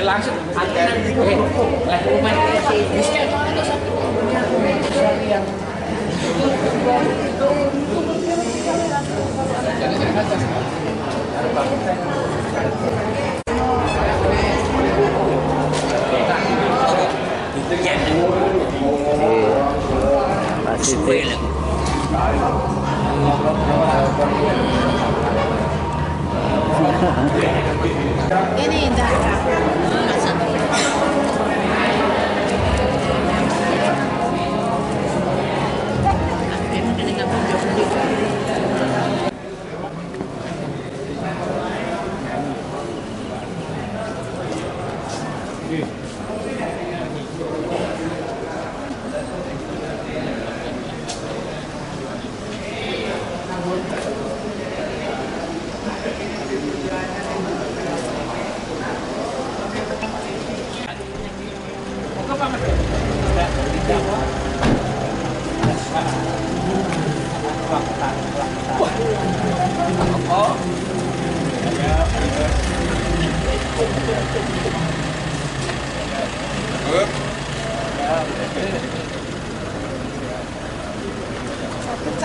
Langsung rumah ini dah.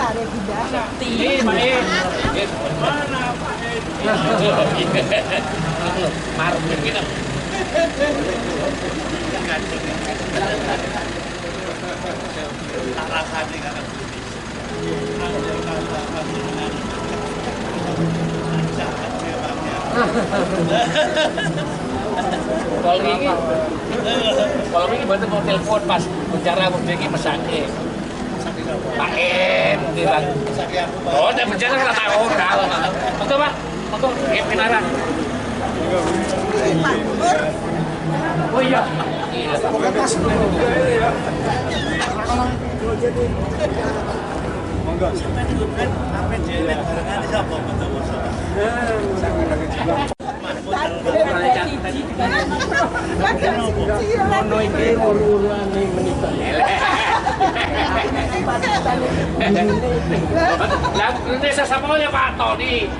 Cari tidak. Mana Pak? Marah kita. Tak rasanya kan. Kalau ini bantu mau telepon pas bicara begini mesake. Pak M bilang. Oh, dia bicara nggak tahu kalau. Betul Pak. Betul. M Kinara. Oh iya. Lah, Indonesia sama ya Pak Tony.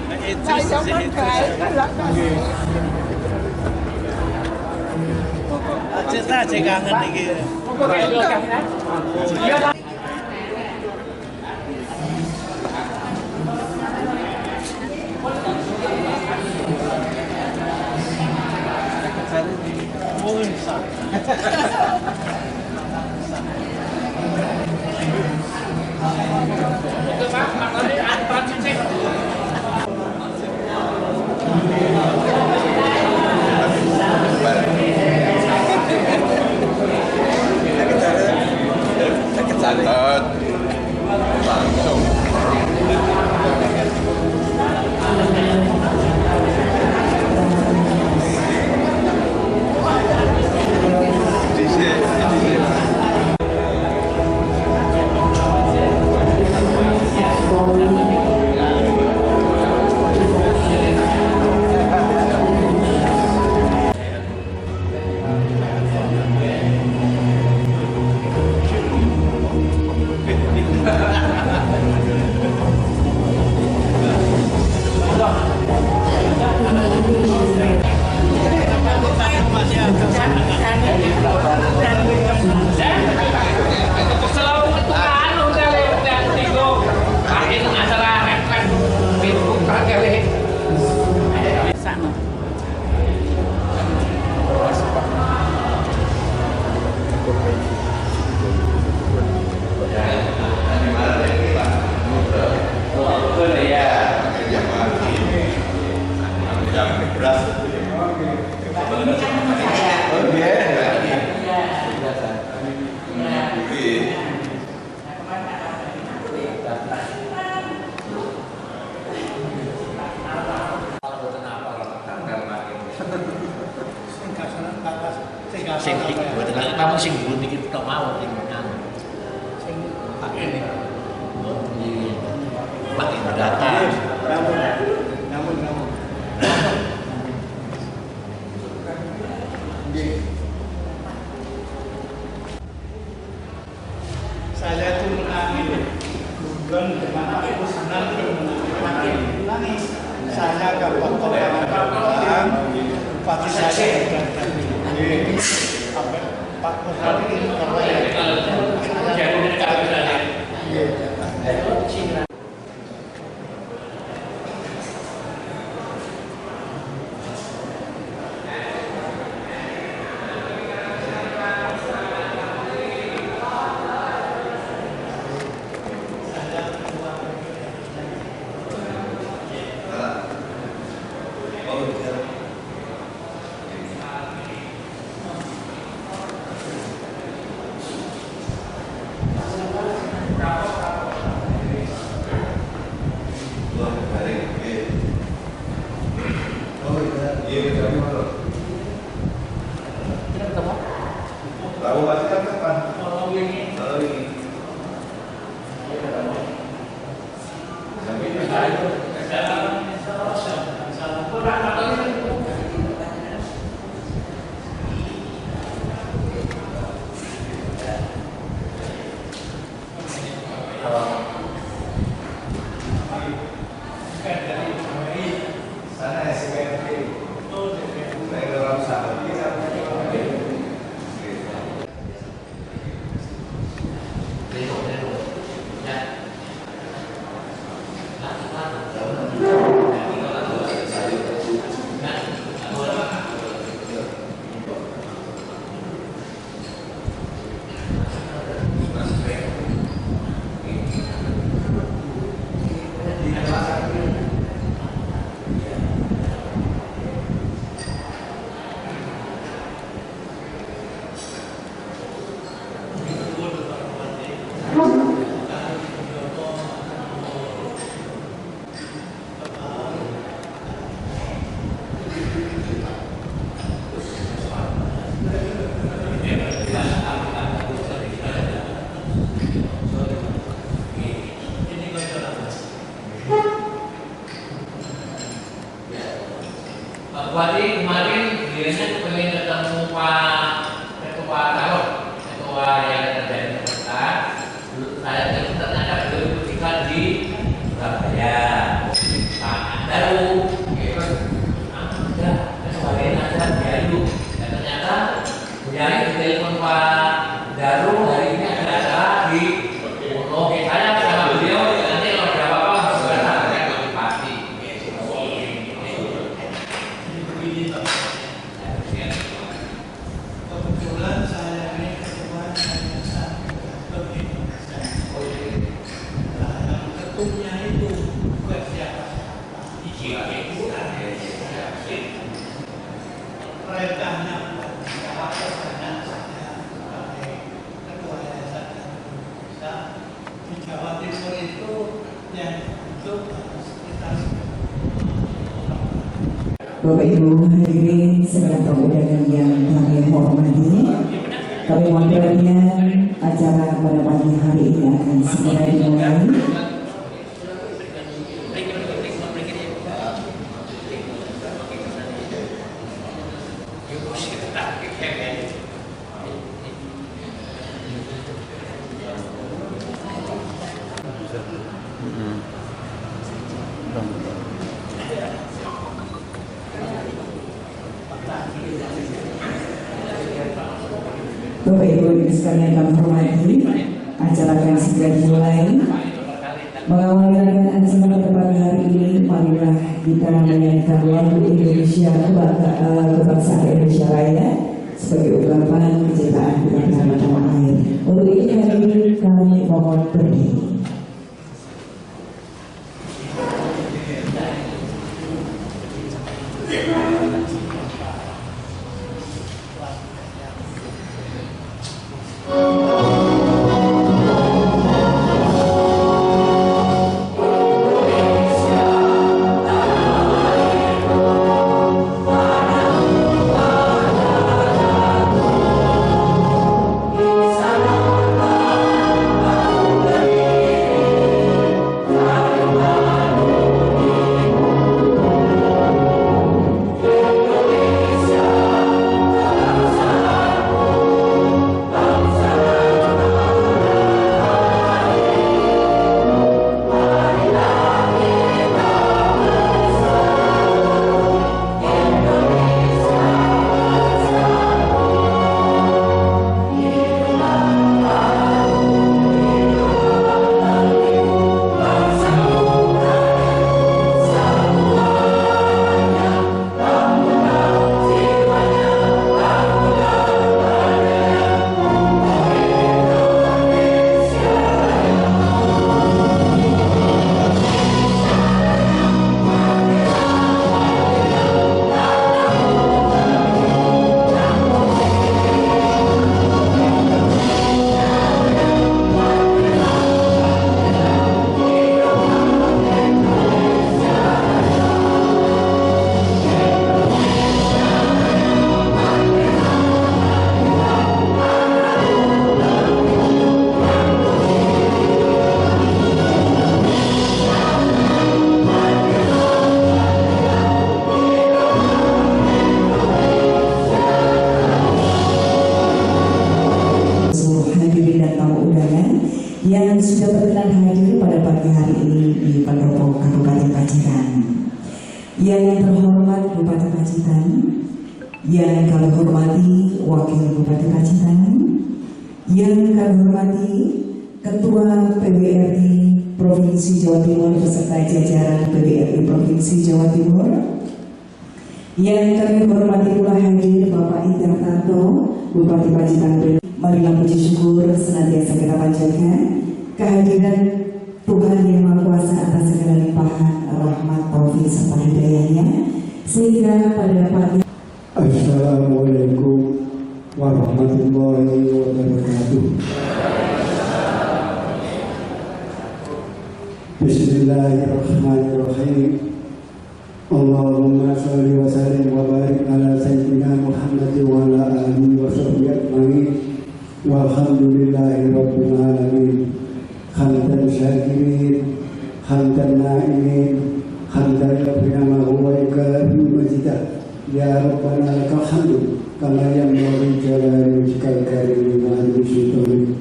Cerita aja kangen iki. Langsung. kamu sing dulu dikit tok mau sing nang. Sing Pak ini. Pak Indrata. Namun. Saya tuh menangis, bukan dimana aku senang menangis. Saya gampang orang, pasti saya sampai Pak Kusari ini Tahu pasti kan kapan? Kalau ini. Sana SPP. Saya orang sana. Pak Bupati kemarin dirinya pengen ketemu Pak Ketua Calon, Ketua yang ada dari Jakarta. Saya ternyata beliau tinggal di Surabaya. Pak Daru, ada sebagai nasihat Daru. Dan ternyata dari telepon Pak Daru hari ini ada acara di Oke, saya sama beliau nanti kalau ada apa-apa harus berangkat ke Bupati. Kebetulan saya ini ketua yayasan Indonesia. Nah, yang ketumnya itu bukan siapa-siapa. Perintahnya pelaksana saya sebagai ketua yayasan Indonesia di Jawa Timur itu yang untuk sekitar Bapak Ibu hadirin segenap undangan yang kami hormati, kami mohon perhatian acara pada pagi hari ini akan segera dimulai. Bapak Ibu sekalian kami hormati, acara akan segera dimulai. Mengawali rangkaian acara pada pagi hari ini, marilah kita menyanyikan lagu Indonesia kebangsaan Indonesia Raya sebagai ungkapan kecintaan kita terhadap tanah air. Untuk ini hari ini kami mohon berdiri. berkenan hadir pada pagi hari ini di Pendopo Kabupaten Pacitan. Yang terhormat Bupati Pacitan, yang kami hormati Wakil Bupati Pacitan, yang kami hormati Ketua PWRI Provinsi Jawa Timur beserta jajaran PWRI Provinsi Jawa Timur, yang kami hormati pula hadir Bapak Ida Tanto, Bupati Pacitan. Marilah puji syukur senantiasa kita panjatkan kehadiran Tuhan Yang Maha Kuasa atas segala limpahan rahmat, taufik serta hidayahnya, sehingga pada pagi. Assalamualaikum warahmatullahi wabarakatuh. Bismillahirrahmanirrahim. Allahumma sholli wa sallim wa barik ala sayyidina Muhammad wa ala alihi wa sahbihi ajma'in. Walhamdulillahi rabbil alamin. Hamdan syakirin, hamdan na'imin, hamdan rabbina ma huwa ikabi majidah. Ya Rabbana lakal hamdu kama yanbaghi jalali wajhikal karim wa al-sultan.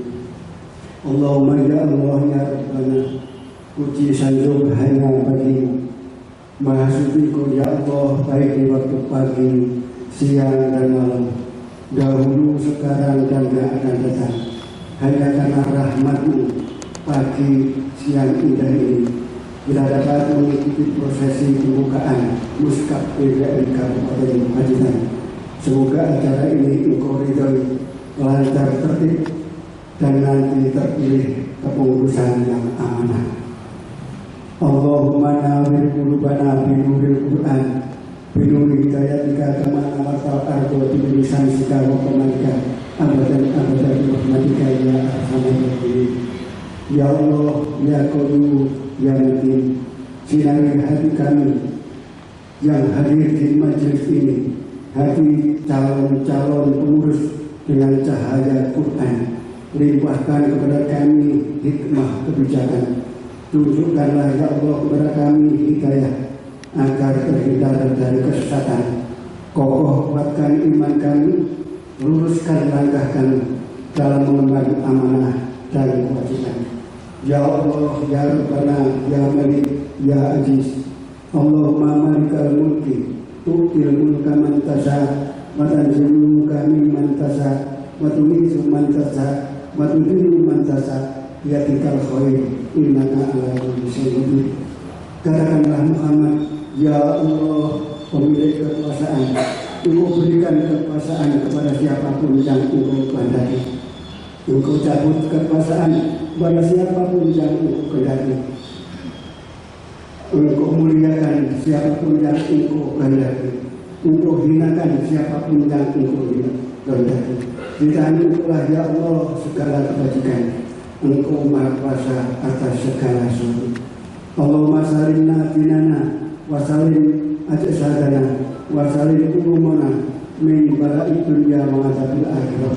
Allahumma ya Allah ya Rabbana, puji sanjung hanya bagimu. Maha suci Kau ya Allah, baik di waktu pagi, siang dan malam, dahulu, sekarang dan yang akan datang. Hanya karena rahmat-Mu pagi siang indah ini kita dapat mengikuti prosesi pembukaan Muskap PWRI Kabupaten Pacitan. Semoga acara ini Engkau ridhoi, lancar, tertib, dan nanti terpilih kepengurusan yang amanah. Allahumma nawwir qulubana bi nuril Qur'an, bi nuri hidayatika kama amartal ardo bi lisanika wa qamalika abadan abadan bi rahmatika ya arhamar rahimin. Ya Allah, ya Qayyum, ya Matin, sinari hati kami yang hadir di majelis ini, hati calon-calon pengurus dengan cahaya Quran. Limpahkan kepada kami hikmah kebijakan. Tunjukkanlah ya Allah kepada kami hidayah agar terhindar dari kesesatan. Kokoh kuatkan iman kami, luruskan langkah kami dalam mengemban amanah dan kewajiban. Ya Allah, ya Rabbana, ya Malik, ya Aziz. Allahumma malikal mulki, tu'til mulka man tasha, wa tanzilul mulka mimman tasha, wa tu'izzu man tasha, wa tudhillu man tasha, biadikal khair, innaka ala kulli syai'in qadir. Katakanlah Muhammad, ya Allah, pemilik kekuasaan, Engkau berikan kekuasaan kepada siapapun yang Engkau kehendaki. Engkau cabut kekuasaan kepada siapapun yang Engkau kehendaki. Engkau muliakan siapapun yang Engkau kehendaki. Engkau hinakan siapapun yang Engkau kehendaki. Di tangan Engkau ya Allah segala kebajikan. Engkau Maha Kuasa atas segala sesuatu. Allahumma salimna dinana wa salim ajsadana wa salim umumana min bala'i dunya wa adzabil akhirah.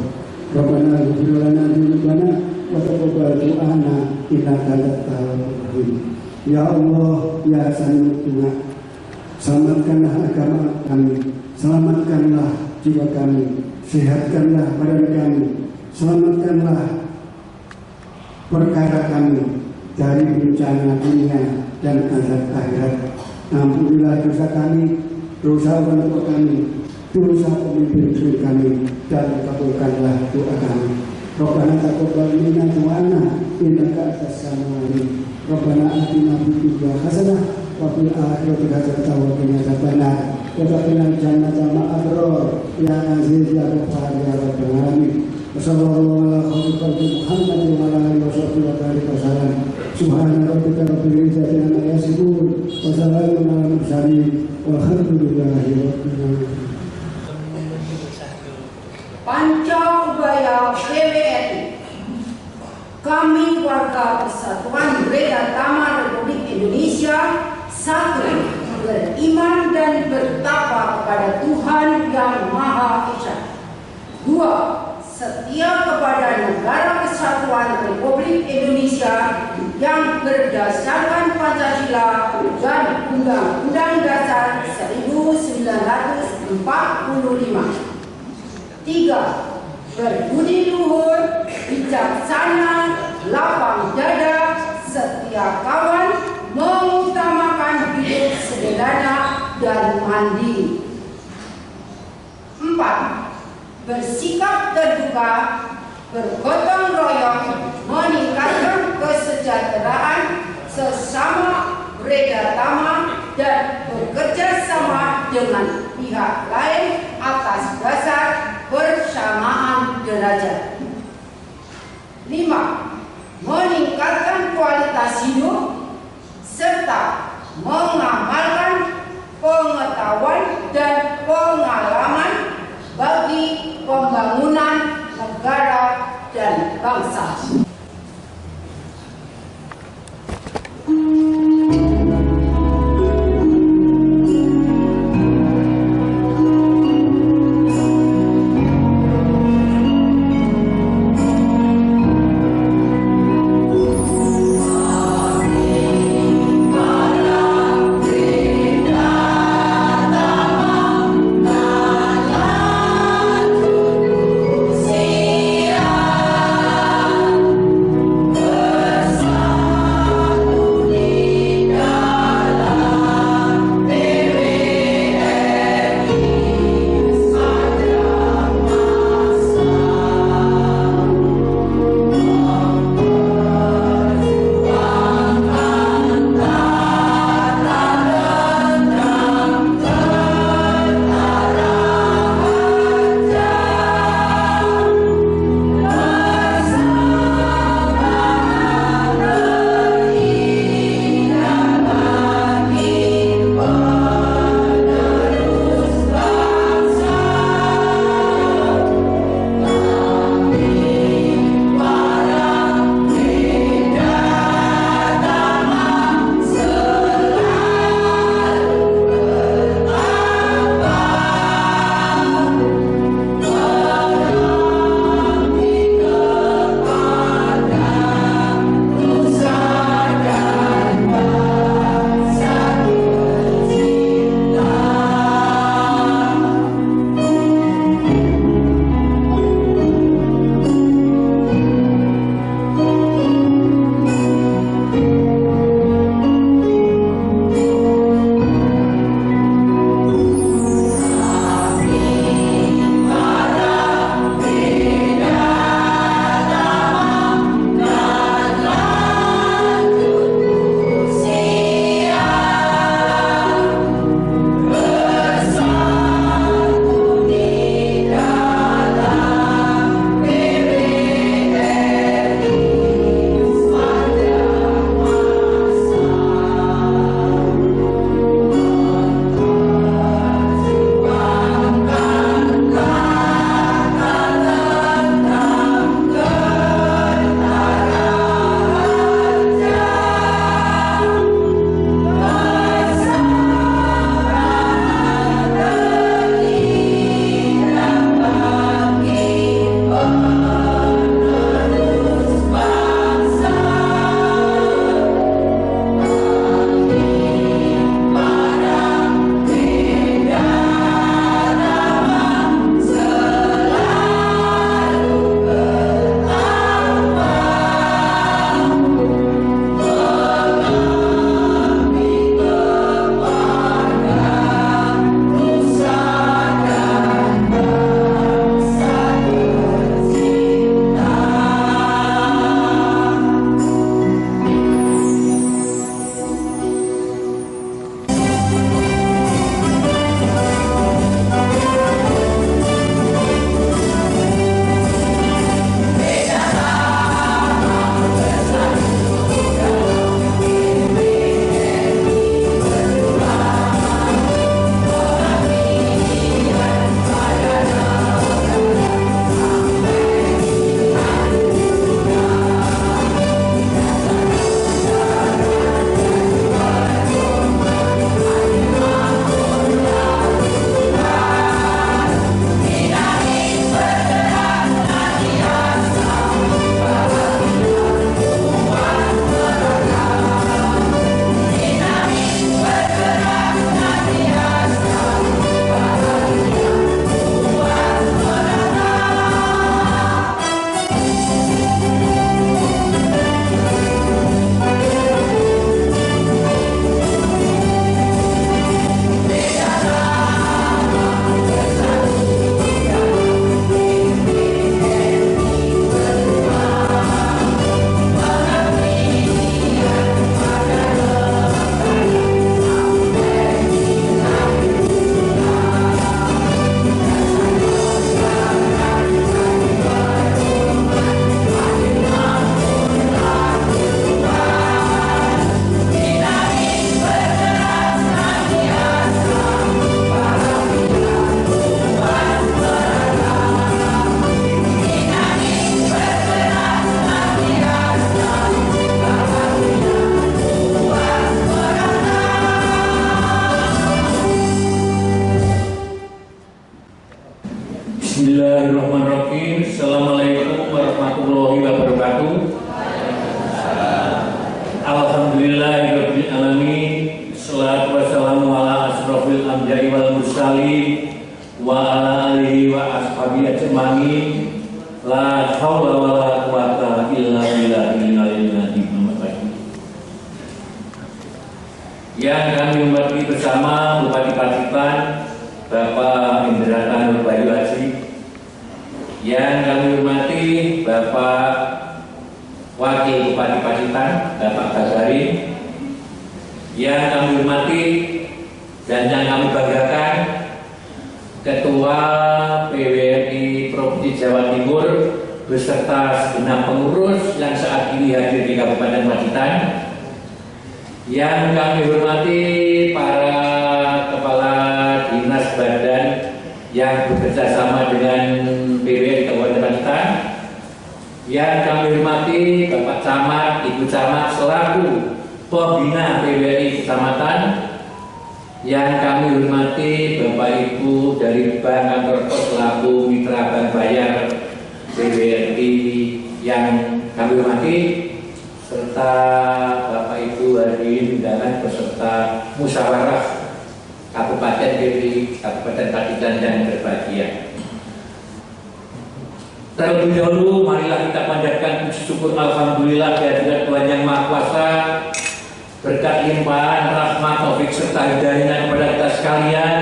Rabbana ighfir lana dzunubana wa taqabbal du'ana innaka antat tawwabur rahim. Ya Allah, ya Sami'ud du'a, selamatkanlah agama kami, selamatkanlah jiwa kami, sehatkanlah badan kami, selamatkanlah perkara kami dari bencana dunia dan azab akhirat. Ampunilah dosa kami, dosa orang tua kami, dosa pemimpin kami, dan kabulkanlah doa kami. Rabbana taqabbal minna du'ana innaka antas samiul alim. Rabbana atina fid dunya hasanah wa fil akhirati hasanah wa qina adzabannar. Wa qina jannata ma'al abrar. Ya Aziz ya Ghaffar ya Rabbal alamin. Wassallallahu ala khairil Muhammad wa ala alihi washabbihi wa barik wasallam. Subhana rabbika rabbil izzati amma yasifun wa salamun alal mursalin walhamdulillahi rabbil alamin. Pancawibaya PWRI, kami warga Persatuan Beredar Taman Republik Indonesia, satu, beriman dan bertakwa kepada Tuhan Yang Maha Esa. Dua, setia kepada Negara Kesatuan Republik Indonesia yang berdasarkan Pancasila dan Undang-Undang Dasar 1945. Tiga, berbudi luhur, bijaksana, lapang dada, dan mandiri. 4. Bersikap terbuka, bergotong royong, meningkatkan kesejahteraan sesama Regatama dan bekerja sama dengan pihak lain atas dasar persamaan derajat. 5. Meningkatkan kualitas hidup serta mengamalkan pengetahuan dan pengalaman bagi pembangunan negara dan bangsa. Alhamdulillahirabbil alamin. Shalatu wassalamu ala asrofil anbiya'i wal mursalin wa ala alihi wa ashabihi ajmain. La haula wala quwata illa billahil aliyyil azim. Yang kami hormati bersama Bupati Pacitan Bapak Indrata Nur Bayu Haji, yang kami hormati Bapak Wakil Bupati Pacitan Bapak Gagarin, yang kami hormati dan yang kami banggakan Ketua PWRI Provinsi Jawa Timur beserta segenap pengurus yang saat ini hadir di Kabupaten Pacitan, yang kami hormati para kepala dinas badan yang bekerja sama dengan PWRI Kabupaten Pacitan, yang kami hormati Bapak Camat, Ibu Camat selaku Pembina PWRI Kecamatan, yang kami hormati Bapak Ibu dari Bank Kantor Pos selaku Mitra Bank Bayar PWRI yang kami hormati, serta Bapak Ibu hadirin undangan beserta musyawarah Kabupaten PWRI Kabupaten Pacitan yang berbahagia. Terlebih dahulu marilah kita panjatkan puji syukur alhamdulillah kehadirat Tuhan Yang Maha Kuasa, berkat limpahan rahmat taufik serta hidayahnya kepada kita sekalian,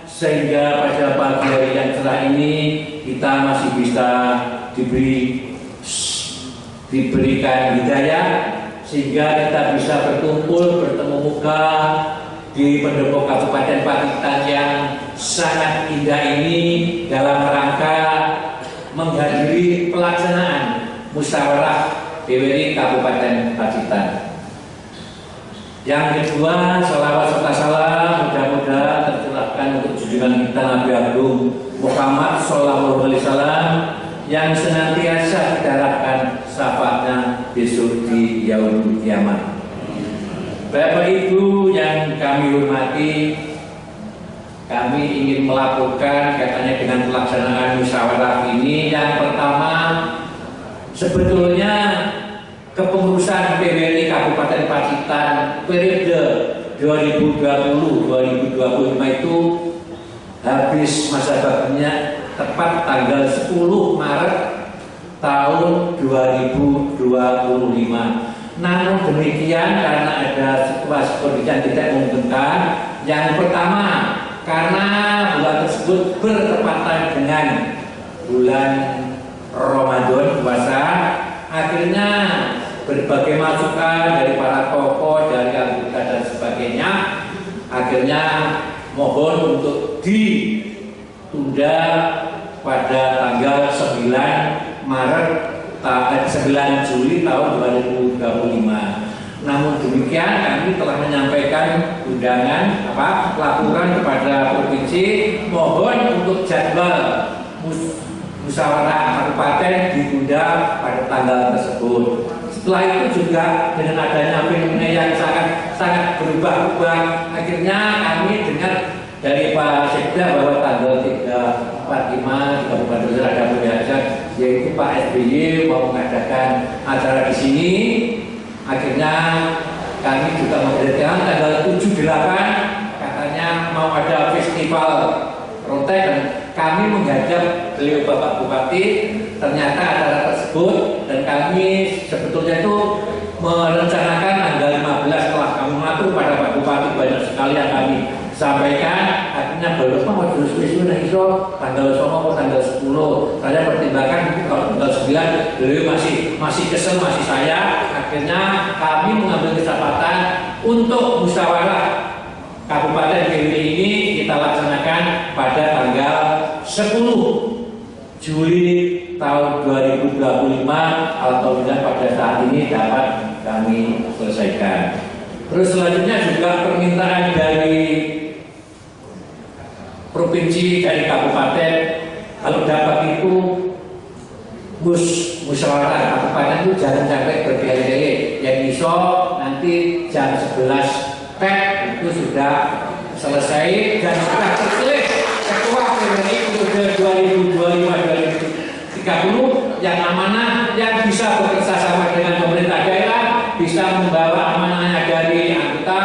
sehingga pada pagi hari yang cerah ini kita masih bisa diberikan hidayah, sehingga kita bisa berkumpul bertemu muka di pendopo Kabupaten Pacitan yang sangat indah ini dalam rangka menghadiri pelaksanaan musyawarah PWRI Kabupaten Pacitan. Yang kedua, salawat serta salam mudah-mudahan tercurahkan untuk junjungan kita Nabi Agung Muhammad Sallallahu Alaihi Wasallam yang senantiasa kita harapkan syafaatnya besok di yaumul kiamat. Bapak Ibu yang kami hormati, kami ingin melaporkan katanya dengan pelaksanaan musyawarah ini. Yang pertama, sebetulnya kepengurusan PWRI Kabupaten Pacitan periode 2020-2025 itu habis masa baktinya tepat tanggal 10 Maret tahun 2025. Namun demikian, karena ada situasi kondisi yang tidak memungkinkan, yang pertama karena bulan tersebut bertepatan dengan bulan Ramadan puasa, akhirnya berbagai masukan dari para tokoh, dari anggota dan sebagainya, akhirnya mohon untuk ditunda pada tanggal 9 Juli tahun 2025. Namun demikian, kami telah menyampaikan undangan laporan kepada provinsi, mohon untuk jadwal musyawarah kabupaten ditunda pada tanggal tersebut. Setelah itu juga dengan adanya fenomena yang sangat berubah-ubah, akhirnya kami dengar dari Pak Sekda bahwa tanggal 3, 4, 5 di Kabupaten ada pengajar, yaitu Pak SBY mau mengadakan acara di sini. Akhirnya kami juga memberitakan tanggal 7, 8 katanya mau ada festival Rontek, dan kami menghadap beliau Bapak Bupati. Ternyata acara tersebut, dan kami sebetulnya itu merencanakan tanggal 15 setelah kami mengatur pada Pak Bupati banyak sekali yang kami sampaikan. Akhirnya baru mau terus-terusan iso tanggal 9 atau tanggal 10. Saya pertimbangkan kalau tanggal 9 beliau masih kesel, masih saya. Akhirnya kami mengambil kesempatan untuk musyawarah Kabupaten PWRI ini kita laksanakan pada tanggal 10 Juli tahun 2025, atau pada saat ini dapat kami selesaikan. Terus selanjutnya juga permintaan dari provinsi, dari kabupaten, kalau dapat itu musyawarah kabupaten itu jangan sampai bertele-tele, yang iso nanti jam 11 itu sudah selesai dan sudah terpilih ketua PWRI periode 2025-2030 yang amanah, yang bisa bekerja sama dengan pemerintah daerah, bisa bisa membawa amanahnya dari anggota,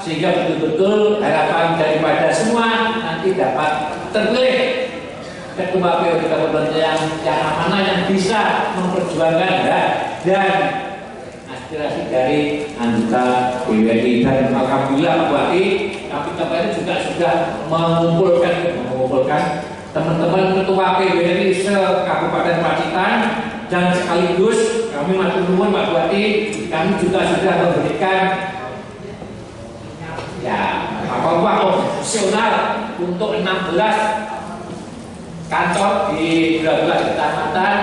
sehingga betul-betul harapan daripada semua nanti dapat terpilih ketua POD Kabupaten yang amanah, yang bisa memperjuangkan hak dan aspirasi dari anggota PWRI. Dan alhamdulillah Pak Bupati, kami kemarin juga sudah mengumpulkan teman-teman ketua PWRI se-Kabupaten Pacitan, dan sekaligus kami matur nuwun Pak Bupati, kami juga sudah memberikan uang opsional untuk 16 kantor di 12 kecamatan.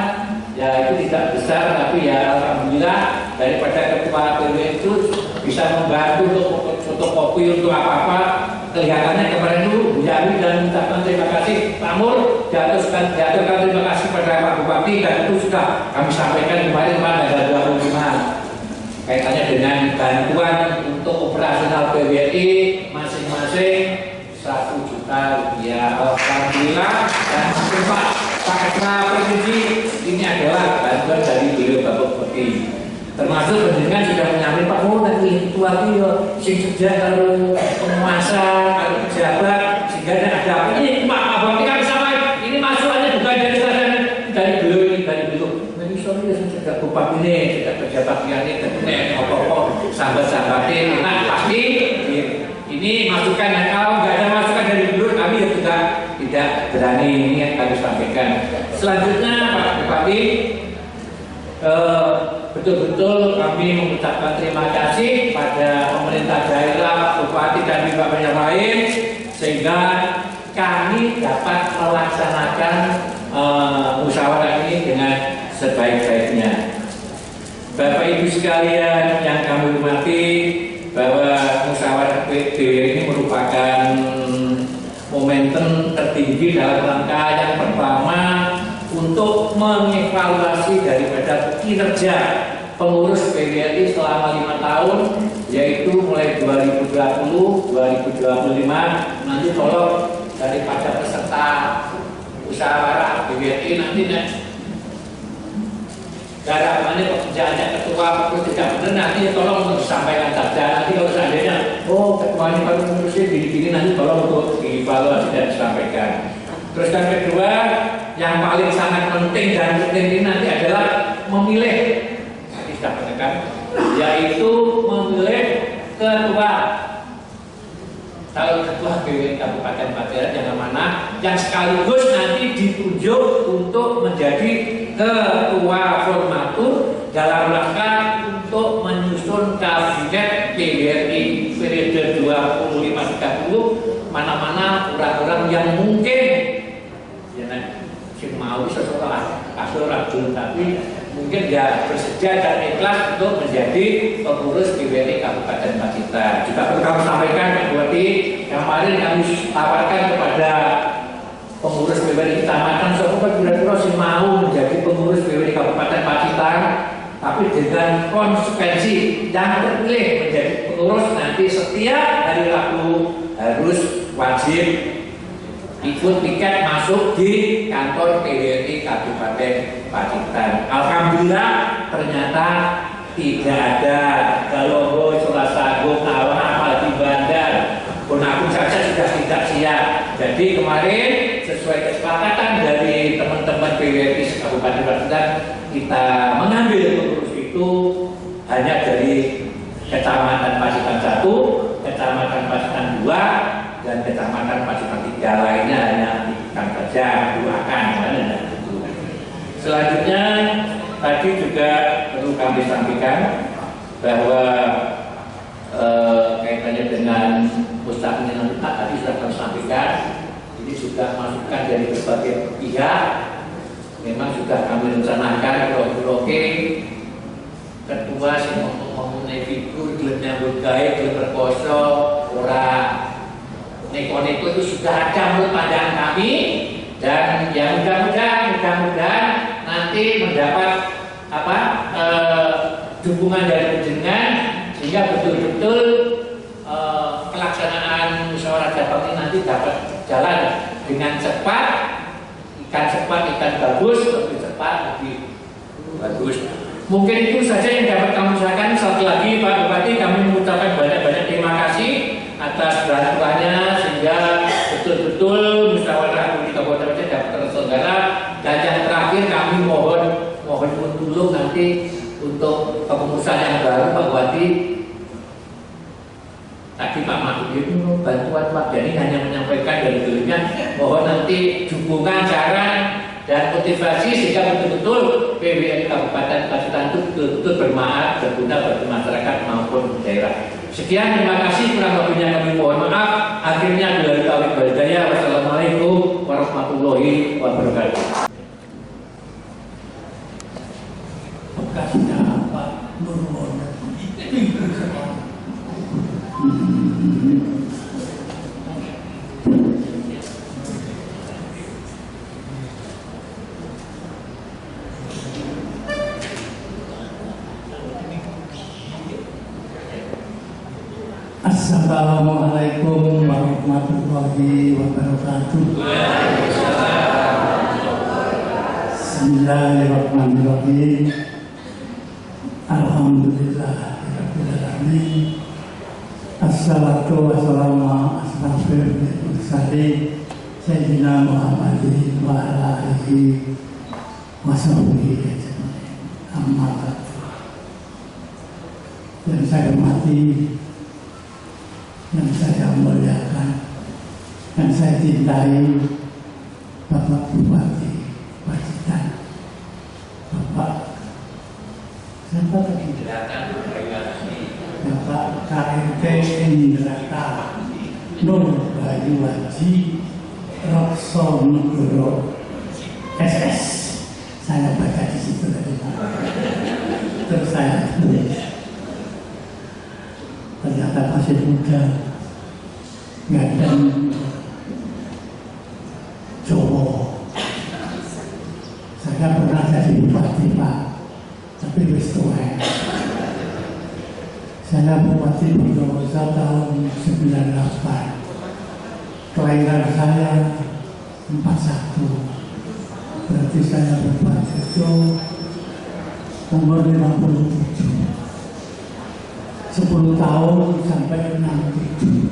Ya, itu tidak besar, tapi ya alhamdulillah daripada ketua PWRI itu bisa membantu untuk fotokopi, untuk apa-apa. Kelihatannya kemarin itu Bu Yami dan mengucapkan terima kasih Pak Mur, diaturkan terima kasih pada Pak Bupati, dan itu sudah kami sampaikan kemarin pada 25 kaitannya dengan bantuan untuk operasional PWRI masing-masing 1 juta rupiah. Alhamdulillah, dan Pak Ketua Provinsi, ini adalah bantuan dari beliau Bapak Bupati. Termasuk penjenengan sudah menyampaikan Pak Mur nanti ketua itu sing sejak kalau penguasa, kalau pejabat, sehingga ada apa ini Pak Bupati kami sampaikan ini masukannya bukan dari saya, dari beliau ini, dari beliau. Ini sorry sejak Bupati ini, sejak pejabat ini, tentunya apa-apa sahabat-sahabat ini, nah pasti ini masukan. Dan kalau nggak ada masukan dari beliau, kami ya juga tidak berani ini yang kami sampaikan. Selanjutnya Pak Bupati, betul-betul kami mengucapkan terima kasih pada pemerintah daerah, Bupati dan Bapak yang lain, sehingga kami dapat melaksanakan musyawarah ini dengan sebaik-baiknya. Bapak Ibu sekalian yang kami hormati, bahwa musyawarah PWRI ini merupakan momentum tertinggi dalam rangka yang pertama untuk mengevaluasi daripada kinerja pengurus PWRI selama 5 tahun, yaitu mulai 2020, 2025. Nanti tolong daripada peserta musyawarah PWRI nanti garapannya pekerjaannya ketua perlu tidak benar, nanti tolong disampaikan saja. Nanti kalau seandainya ketua ini baru mengurusnya gini-gini, nanti tolong untuk dievaluasi dan disampaikan. Terus yang kedua, yang paling sangat penting dan penting ini nanti adalah memilih, nanti sudah menekan, yaitu memilih ketua, calon ketua PWRI Kabupaten Pacitan yang amanah, yang sekaligus nanti ditunjuk untuk menjadi ketua formatur dalam rangka untuk menyusun kabinet PWRI periode 25-30, mana-mana orang-orang yang mungkin mau setelah kasur rajul, tapi mungkin dia bersedia dan ikhlas untuk menjadi pengurus PWRI Kabupaten Pacitan. Juga perlu kami sampaikan Pak Bupati, kemarin kami tawarkan kepada pengurus PWRI Kecamatan Sokoban kira-kira sih mau menjadi pengurus PWRI Kabupaten Pacitan, tapi dengan konsekuensi yang terpilih menjadi pengurus nanti setiap hari Rabu harus wajib ikut tiket masuk di kantor PWRI Kabupaten Pacitan. Alhamdulillah ternyata tidak ada Galongo, Sulasago, Kawan, apalagi Bandar. Pun aku saja sudah tidak siap. Jadi kemarin sesuai kesepakatan dari teman-teman PWRI Kabupaten Pacitan, kita mengambil pengurus itu hanya dari Kecamatan Pacitan 1, Kecamatan Pacitan 2, dan Kecamatan Pacitan 3, lainnya hanya diikan saja, doakan. Selanjutnya tadi juga perlu kami sampaikan bahwa kaitannya dengan Pusat Penyelenggara tadi sudah kami sampaikan, ini sudah masukan dari berbagai pihak. Memang sudah kami rencanakan proke ketua sih mempunyai figur gelap nyambut gawe, gelap berkoso, orang neko-neko itu sudah ada menurut pandangan kami, dan yang mudah-mudahan nanti mendapat dukungan dari penjenengan sehingga betul-betul pelaksanaan musyawarah Jabang ini nanti dapat jalan dengan cepat, ikan cepat, ikan bagus, lebih cepat, lebih bagus. Mungkin itu saja yang dapat kami sampaikan. Satu lagi Pak Bupati, kami mengucapkan banyak-banyak terima kasih atas bantuannya sehingga betul-betul musyawarah di Kabupaten Aceh dapat terselenggara. Dan yang terakhir kami mohon tolong nanti untuk kepengurusan yang baru Pak Bupati. Tadi Pak Mahfud itu bantuan Pak, jadi hanya menyampaikan dari dulunya, mohon nanti dukungan saran dan motivasi sehingga betul-betul PWN Kabupaten Pacitan itu betul-betul bermanfaat, berguna bagi masyarakat maupun daerah. Sekian, terima kasih, kurang lebihnya kami mohon maaf. Akhirnya dari taufiq wal hidayah. Wassalamualaikum warahmatullahi wabarakatuh. Bekasnya apa? Nurwono. Assalamualaikum warahmatullahi wabarakatuh. Bismillahirrahmanirrahim. Alhamdulillahirabbil alamin. Assalatu wassalamu ala asyrafil mursalin sayyidina Muhammadin wa ala alihi wa sahbihi ajmain. Amma ba'du. Yang saya hormati, yang saya muliakan, yang saya cintai, Bapak Bupati Pacitan, Bapak siapa tadi? Bapak KRT Indrata Nur Bayu Haji Rokso Nugro SS. Saya baca di situ tadi, Pak. Terus saya tulis. Ternyata masih muda, ganteng, Jawa. Saya pernah jadi bupati Pak, tapi wis tuwek. Saya bupati Bondowoso tahun 98. Kelahiran saya 41. Berarti saya bupati itu umur 57. 10 tahun sampai 67.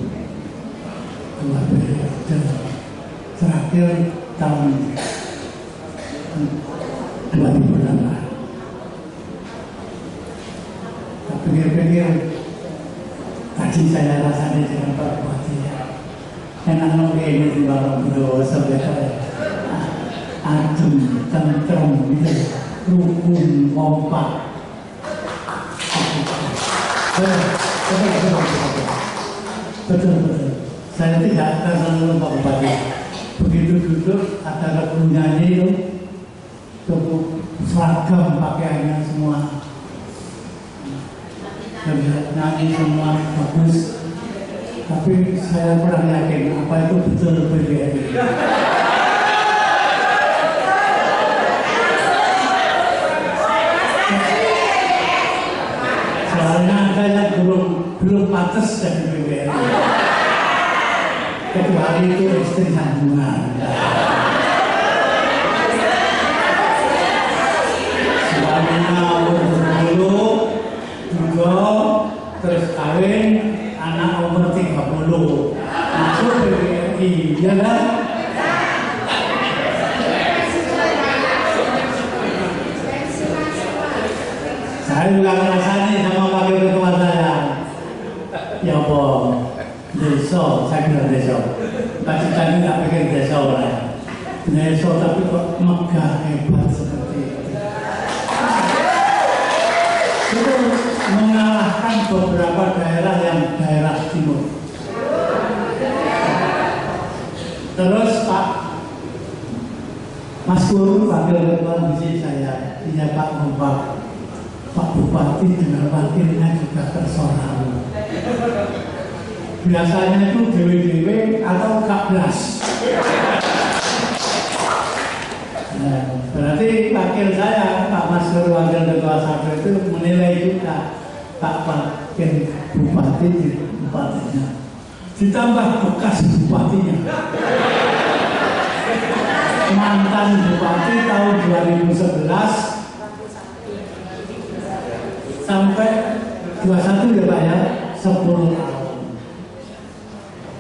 2 periode. Terakhir tahun 2008. Tak pikir-pikir tadi saya rasanya dengan Pak Bupati enak ini di bawah Bondowoso adem, tentrem gitu, rukun, kompak. Betul. Saya tidak akan selalu Pak Bupati. Begitu duduk ada penyanyi itu, cukup seragam pakaiannya semua, nyanyi semua bagus. Tapi saya kurang yakin apa itu betul PBNI. Soalnya saya belum pantas jadi PBNI. Kecuali itu istri sambungan. Suaminya umur 20, terus kawin, anak umur 30, masuk PBNI, ya kan? Saya juga ngerasani sama wakil ketua saya. Ya apa? Desa, saya kira desa. Pacitan ini tak pikir desa orang. Desa tapi kok megah hebat seperti itu. Itu mengalahkan beberapa daerah yang daerah timur. Terus Pak Mas Guru, wakil ketua divisi saya, punya Pak Bupati dengan wakilnya juga personal. Biasanya itu dewe-dewe atau kablas. Nah, berarti wakil saya, Pak Mas Guru, wakil ketua satu itu menilai juga Pak Wakil Bupati bupatinya. Ditambah bekas bupatinya. Mantan Bupati tahun 2011 sampai 21 ya Pak ya, 10 tahun.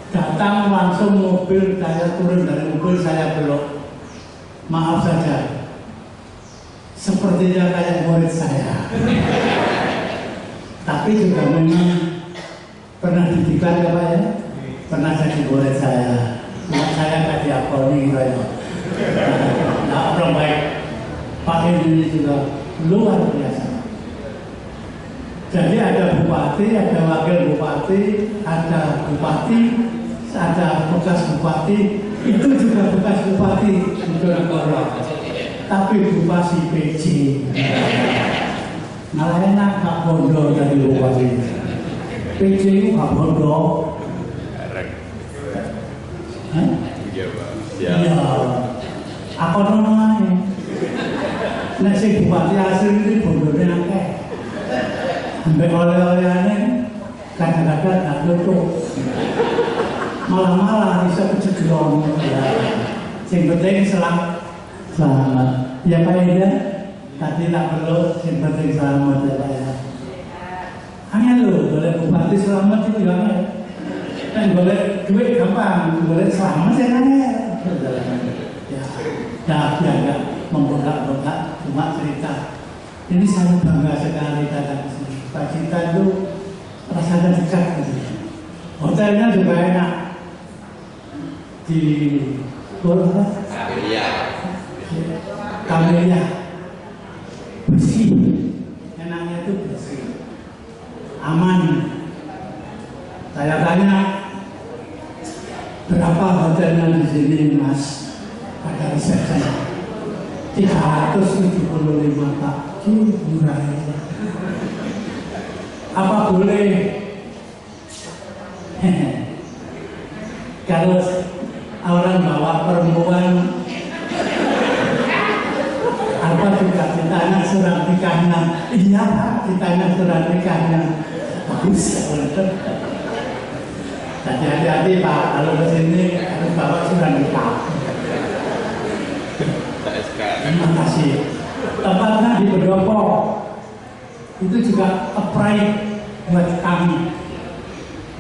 Datang langsung mobil, saya turun dari mobil, saya belok. Maaf saja, sepertinya kayak murid saya. Tapi juga memang pernah didikan ya Pak ya, pernah jadi murid saya. Cuma saya nggak diakoni gitu ya. Nah, orang baik. Pak ini juga luar biasa. Jadi ada bupati, ada wakil bupati, ada bupati, ada bekas bupati, itu juga bekas bupati Bojonegoro. Tapi bupati PJ. Malah enak Pak Bondo jadi bupati. PJ itu Pak Bondo. Iya. Apa namanya? Nek sing bupati asli itu bondone akeh. Sampai oleh-olehane kadang-kadang gak tutup. Malah bisa kejeglong. Sing penting selamat. Ya Pak ya. Tadi tak perlu sing penting selamat ya Pak ya. Angel lho, boleh bupati selamat itu ya. Kan boleh duit gampang, boleh selamat ya kan ya. Ya, enggak membongkar-bongkar, cuma cerita. Ini saya bangga sekali datang ke sini. Pak Cinta itu rasanya dekat gitu. Hotelnya juga enak. Di Kamelia. Bersih. Enaknya itu bersih. Aman. Saya tanya, berapa hotelnya di sini Mas? Pada resepsi 375 Pak, murah ya. Apa boleh kalau orang bawa perempuan apa juga ditanya surat nikahnya? Iya Pak, ditanya surat nikahnya. Bagus ya benar. Jadi hati-hati Pak, kalau ke sini harus bawa surat nikah. Terima kasih. Tempatnya di Pendopo itu juga upright buat kami,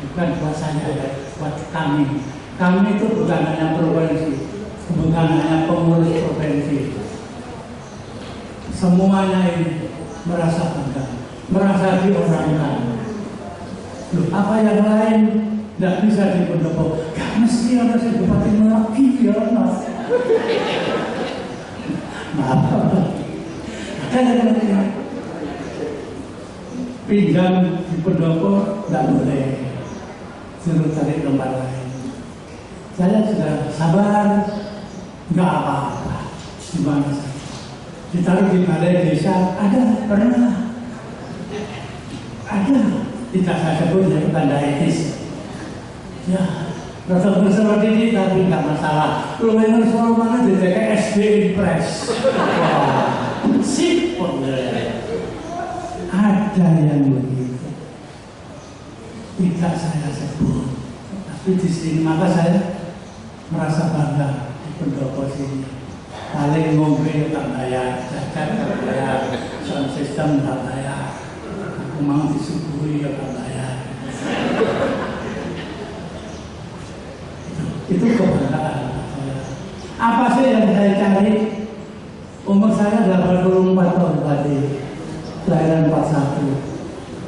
bukan buat saya ya, buat kami. Kami itu bukan hanya provinsi, bukan hanya pengurus provinsi. Semuanya ini merasa bangga, merasa diorangkan. Loh, apa yang lain tidak bisa di Pendopo? Gak mesti ada si Bupati Melaki ya Mas. Maaf, pinjam di Pendopo tidak boleh, suruh cari tempat lain. Saya sudah sabar, nggak apa-apa, gimana saja. Ditaruh di balai desa, pernah ada, tidak saya sebut ya tanda etis. Ya. Rasa seperti ini tapi nggak masalah. Lu memang soal mana di TKS Impres. Wah, sip. Ada yang begitu. Tidak saya sebut. Tapi di sini maka saya merasa bangga di Pendopo sini. Paling ngombe tak bayar, jajan tak bayar, sound system tak bayar. Aku mau disuguhi ya tak bayar. Itu kebanggaan saya. Apa sih yang saya cari? Umur saya 84 tahun tadi, kelahiran 41.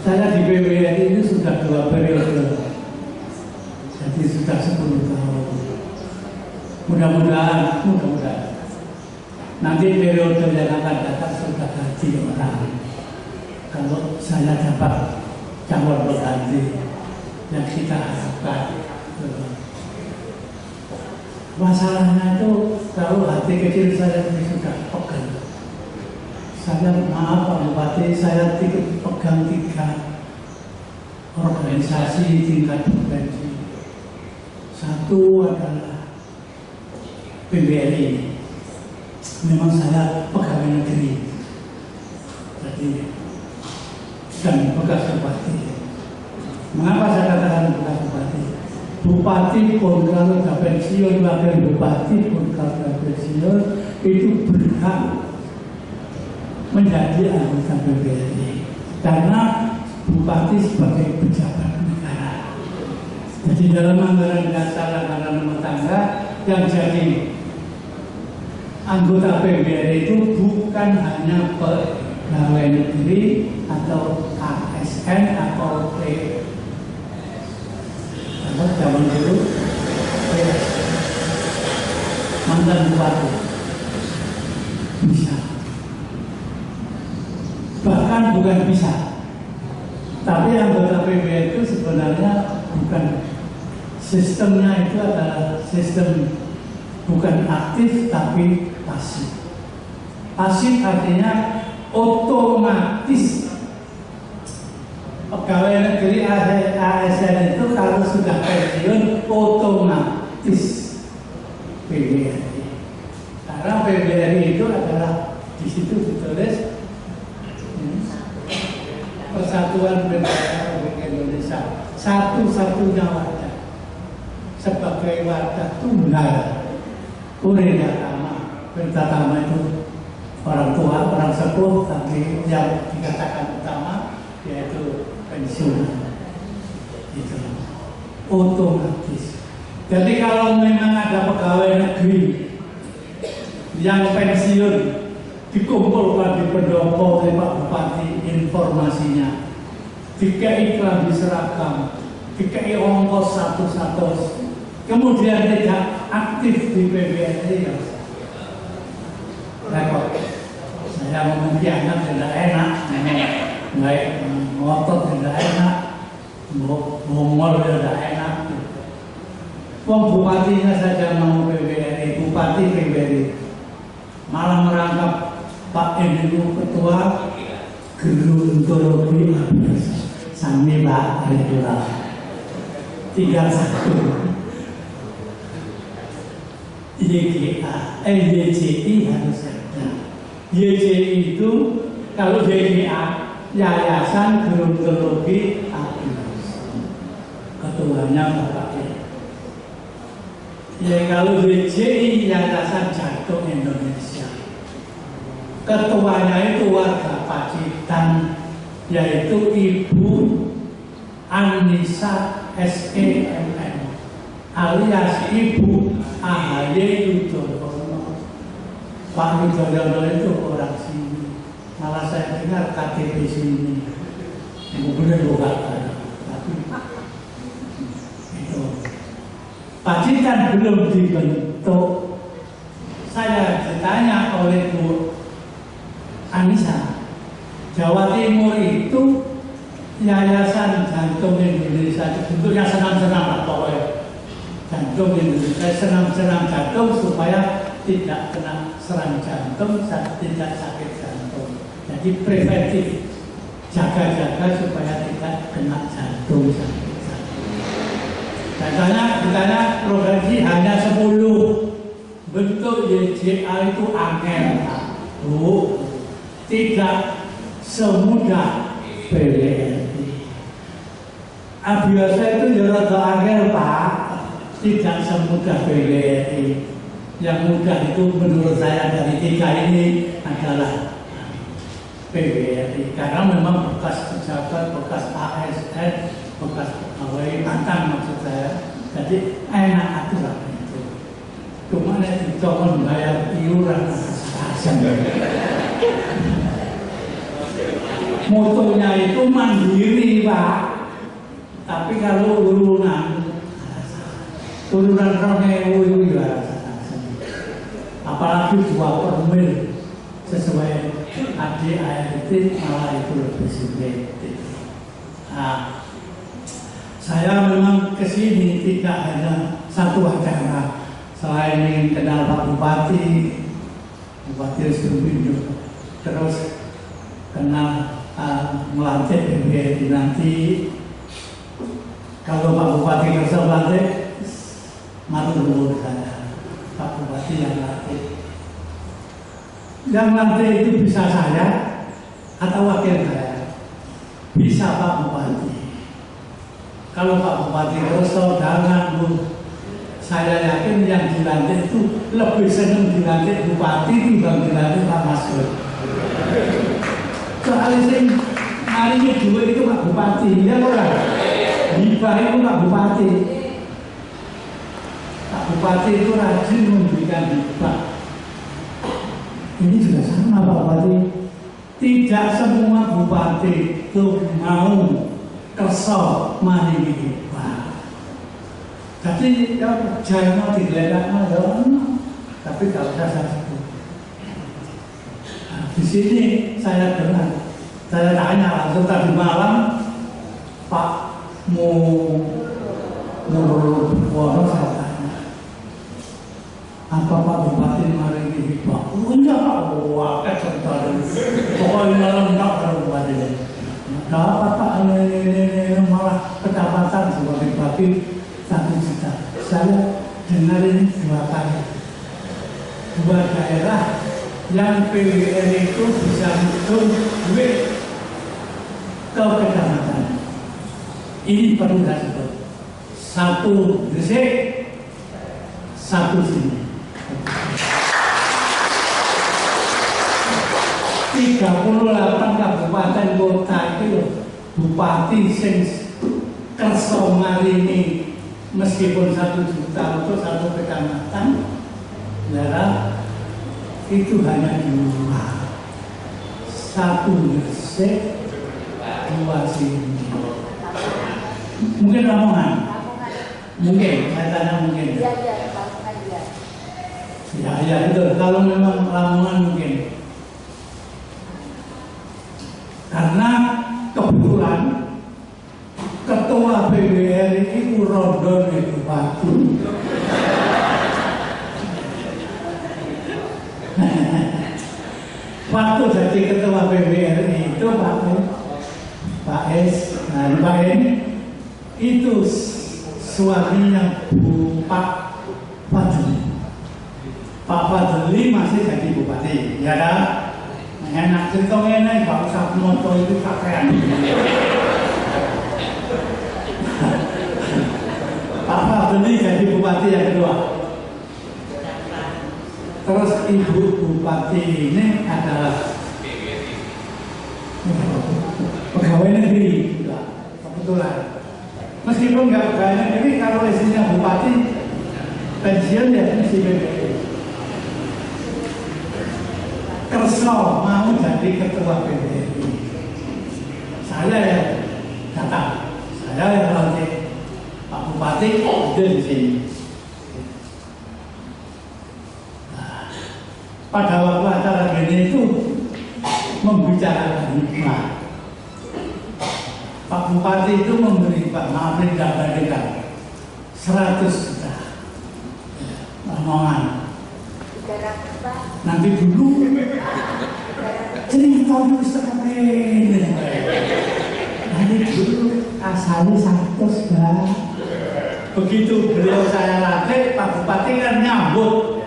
Saya di PWRI itu sudah 2 periode, jadi sudah 10 tahun. Mudah-mudahan nanti periode yang akan datang sudah ganti orang. Kalau saya dapat calon pengganti yang kita harapkan. Masalahnya itu kalau hati kecil saya ini sudah pegang. Saya maaf Pak Bupati, saya pegang 3 organisasi tingkat provinsi. Satu adalah PBRI. Memang saya pegawai negeri. Jadi dan bekas bupati. Mengapa saya katakan bekas bupati? Bupati pun kalau sudah pensiun, wakil bupati pun kalau sudah pensiun itu berhak menjadi anggota PBRI. karena bupati sebagai pejabat negara. Jadi dalam anggaran dasar anggaran rumah tangga yang jadi anggota PBR itu bukan hanya pegawai negeri atau ASN atau zaman dulu mantan bupati bisa, bahkan bukan bisa, tapi anggota PBR itu sebenarnya bukan, sistemnya itu adalah sistem bukan aktif tapi pasif. Pasif artinya otomatis pegawai negeri ASN itu kalau sudah pensiun otomatis PBRI. Karena PBRI itu adalah di situ ditulis Persatuan Bendera Republik Indonesia, satu-satunya wadah sebagai wadah tunggal. Pertama itu orang tua, orang sepuh, tapi yang dikatakan utama yaitu pensiun. Itu otomatis. Jadi kalau memang ada pegawai negeri yang pensiun dikumpulkan di pendopo oleh Pak Bupati informasinya, dikai klambi seragam, dikai ongkos satu-satu, kemudian tidak aktif di PBRI, ya repot. Saya mengkhianat tidak enak, baik ngotot tidak enak, ngomol tidak enak. Bupatinya saja mau PBRI, bupati PBRI malah merangkap Pak Endinu ketua gerontologi sami Pak Ridula tinggal satu YJI harus ada. YJI itu kalau YJA Yayasan Gerontologi ketuanya Bapak ya, kalau YJI Yayasan Jantung Indonesia, ketuanya itu warga Pacitan, yaitu Ibu Anissa SEMM alias Ibu AHY Yudhoyono. Pak Yudhoyono itu orang sini, malah saya dengar KTP sini, kemudian bukan, tapi itu Pacitan belum dibentuk. Saya ditanya oleh Bu Anissa, Jawa Timur itu Yayasan Jantung Indonesia, bentuknya senam-senam lah pokoknya. Jantung Indonesia, senam-senam jantung supaya tidak kena serang jantung, tidak sakit jantung. Jadi preventif, jaga-jaga supaya tidak kena jantung sakit. Ditanya provinsi hanya 10, bentuk YJA itu angel, Bu, tidak semudah PBRI. Biasa itu ya rada angel Pak, tidak semudah PBRI. Yang mudah itu menurut saya dari 3 ini adalah PBRI, karena memang bekas pejabat, bekas ASN, bekas pegawai mantan maksud saya, jadi enak aturan itu. Cuma nek dicoba bayar iuran asam. Motonya itu mandiri Pak, tapi kalau urunan 2.000 itu ya apalagi 2 per mil sesuai ADART malah itu lebih sedikit. Nah, saya memang kesini tidak hanya satu acara. Selain ingin kenal Pak Bupati, Bupati Sumbinjo, terus kenal melantik PBRI nanti. Kalau Pak Bupati kerja melantik, matur nuwun saya, Pak Bupati yang melantik. Yang melantik itu bisa saya atau wakil saya, bisa Pak Bupati. Kalau Pak Bupati Rosso, jangan Bu, saya yakin yang dilantik itu lebih senang dilantik Bupati dibanding dilantik Pak Masud. Soalnya sih Hari ini dua itu Pak Bupati, ya orang. Hibah itu Pak Bupati. Pak Bupati itu rajin memberikan hibah. Ini juga sama Pak Bupati. Tidak semua bupati itu mau kerso maringi hibah. Jadi ya jangan digeledah ya, tapi kalau saya sebut. Nah, di sini saya dengar. Saya tanya langsung tadi malam Pak Murwono saya tanya, apa Pak Bupati maringi hibah? Oh iya Pak, wah cerita dulu. Pokoknya malam enggak kalau Bupati. Dapat Pak ini malah kecamatan sebagai bupati 1 juta. Saya dengar ini 2 kali. 2 daerah yang PWN itu bisa hitung duit ke kecamatan. Ini perlu saya sebut. 1 Gresik, 1 sini. 38 kabupaten kota itu bupati sing kerso maringi meskipun 1 juta untuk 1 kecamatan, ya itu hanya 2. 1 Gresik, 2 sini. Mungkin Lamongan. Mungkin, saya tanya mungkin. Iya, Ya betul. Kalau memang Lamongan mungkin. Karena kebetulan ketua PBR itu Rondon itu Batu. Waktu jadi ketua PBR itu Pak S, nah Pak N itu suaminya Pak Fadli. Pak Fadli masih jadi bupati, ya kan? Enak ceritanya, Pak usah moto itu pakaian. Pak Fadli jadi bupati yang kedua. Terus ibu bupati ini adalah pegawai negeri juga, kebetulan. Meskipun nggak pegawai negeri, kalau istrinya bupati pensiun ya mesti PBR. Kerso mau jadi ketua PBRI. Saya yang datang, saya yang lantik. Pak Bupati ada di sini. Nah, pada waktu acara gini itu membicarakan hikmah. Pak Bupati itu memberi Pak Maafin tidak bandingkan 100 juta Lamongan. Nanti dulu cerita dulu sekarang ini. Nanti dulu asalnya 100 Pak. Begitu beliau saya latih, Pak Bupati kan nyambut.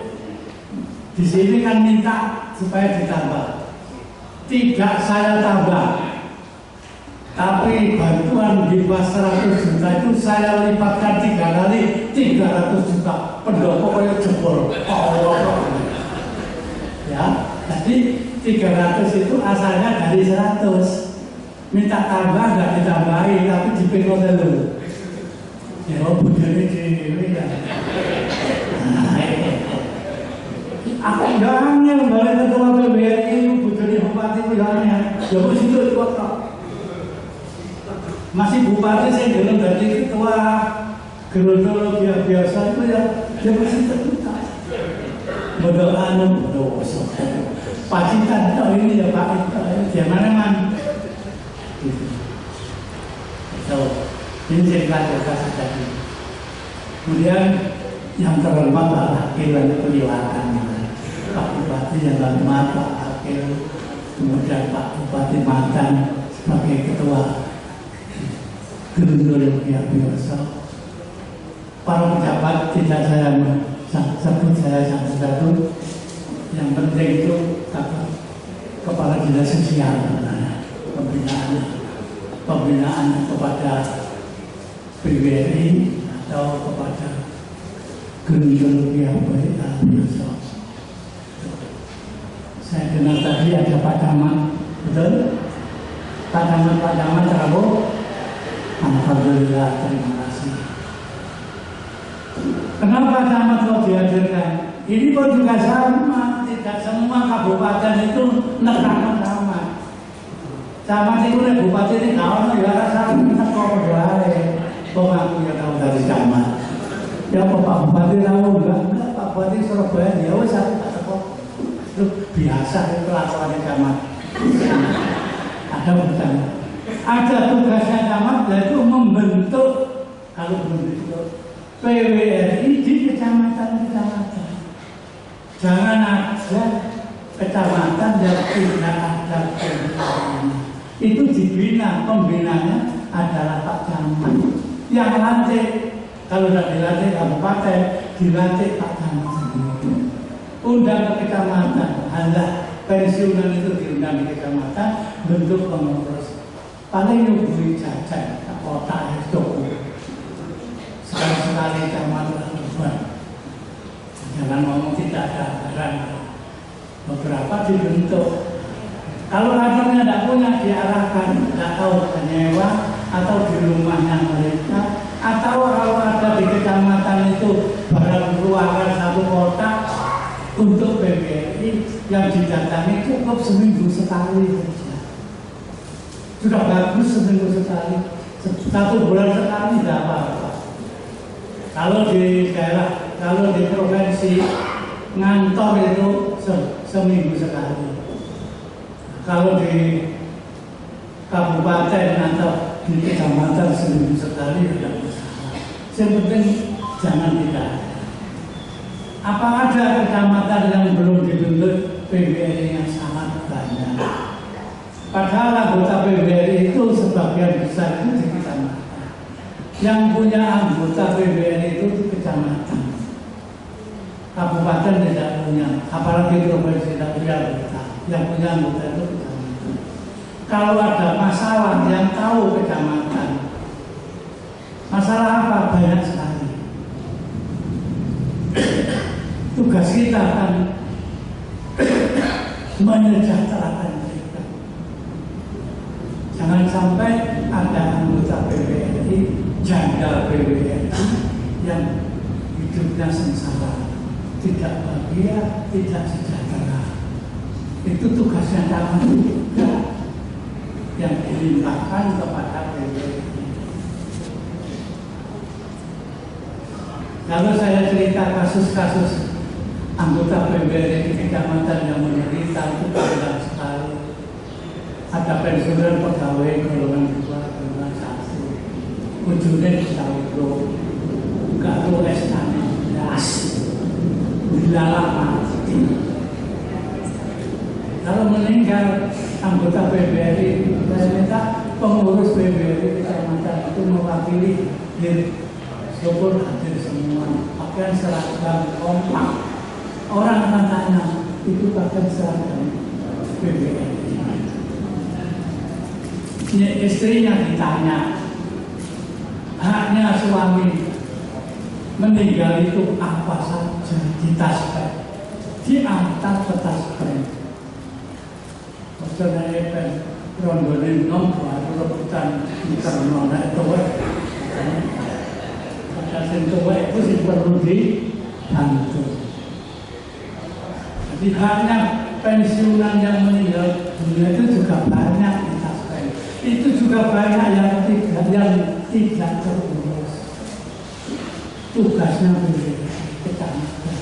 Di sini kan minta supaya ditambah. Tidak saya tambah. Tapi bantuan di 100 juta itu saya lipatkan 3 kali 300 juta. Pendopo kayak jebol. Ya, jadi 300 itu asalnya dari 100. Minta tambah nggak ditambahin, tapi dipikul dulu. Ya, budaya ini ya. Aku nggak angel balik ketua PBRI, budaya bupati budaya. Ya, situ itu kok. Masih bupati saya belum jadi ketua gerondol biasa itu ya, dia masih terbuka. Bodoh anu, bodoh kosong. Pacitan tahu ini ya Pak, dia mana-mana. So, ini cerita tadi. Kemudian yang terhormat Pak Akil dan Keliwatan, Pak Bupati yang terhormat Pak Akil, kemudian Pak Bupati Mantan sebagai ketua gerundul biasa. Para pejabat tidak saya sebut saya satu-satu. Yang penting itu kepala dinas sosial, pembinaan kepada PBRI atau kepada gerundul biasa. Saya dengar tadi ada Pak Camat, betul? Pak Camat Rabu. Alhamdulillah, terima kasih. Kenapa camat kok dihadirkan? Ini pun juga sama, tidak semua kabupaten itu nekakkan camat. Camat itu bupati ini kawan ya rasa kita kok berdoa. Kok aku ya tahu dari camat. Ya Pak Bupati tahu enggak? Pak Bupati Surabaya dia wes aku tak tahu. Itu biasa itu kelakuan camat. Ada bukan? Ada tugasnya camat yaitu membentuk kalau membentuk PWRI di kecamatan-kecamatan. Jangan ada kecamatan yang tidak ada pembinaan. Itu dibina, pembinanya adalah Pak Camat. Yang lantik, kalau tidak dilantik kabupaten, dilantik Pak Camat sendiri. Undang ke kecamatan, hendak pensiunan itu diundang di kecamatan, bentuk pengurus. Paling nyubui jajan, kota itu. Sekali-sekali camat lakukan. Jangan ngomong tidak ada anggaran. Beberapa dibentuk. Kalau akhirnya tidak punya diarahkan, tidak tahu menyewa atau di rumahnya mereka, atau kalau ada di kecamatan itu barang keluaran satu kotak untuk PBRI yang didatangi cukup seminggu sekali saja. Sudah bagus seminggu sekali, 1 bulan sekali tidak apa-apa. Kalau di daerah, kalau di provinsi ngantor itu seminggu sekali. Kalau di kabupaten atau di kecamatan seminggu sekali tidak masalah. Yang penting jangan tidak ada. Apa ada kecamatan yang belum dibentuk PBRI yang sangat banyak? Padahal anggota PBRI itu sebagian besar itu di kecamatan. Yang punya anggota PBRI itu di kecamatan. Kabupaten tidak punya, apalagi provinsi tidak punya anggota. Yang punya anggota itu kecamatan. Kalau ada masalah yang tahu kecamatan, masalah apa? Banyak sekali. Tugas kita akan menyejahterakan mereka. Jangan sampai ada anggota PBRI, janda PBRI yang hidupnya sengsara, tidak bahagia, tidak sejahtera. Itu tugasnya camat juga yang dilimpahkan kepada PBRI. Kalau saya cerita kasus-kasus anggota PBRI di kecamatan yang menderita itu banyak sekali. Ada pensiunan pegawai golongan 2, golongan 1. Ujungnya ditaruh, nggak tahu SKS, dilalah mati. Kalau meninggal anggota PBRI, saya minta pengurus PBRI kecamatan itu mewakili diri. Syukur hadir semua, pakaian seragam kompak. Orang akan tanya, itu pakaian seragam PBRI. Istrinya ditanya, haknya suami meninggal itu apa saja di tas bag, diantar ke tas bag. Maksudnya itu rondonin nomor rebutan di karena itu. Dan tua itu sih perlu dibantu. Jadi haknya pensiunan yang meninggal dunia itu juga banyak di tas bag. Itu juga banyak yang tidak terurus. Tugasnya berbeda, kecamatan.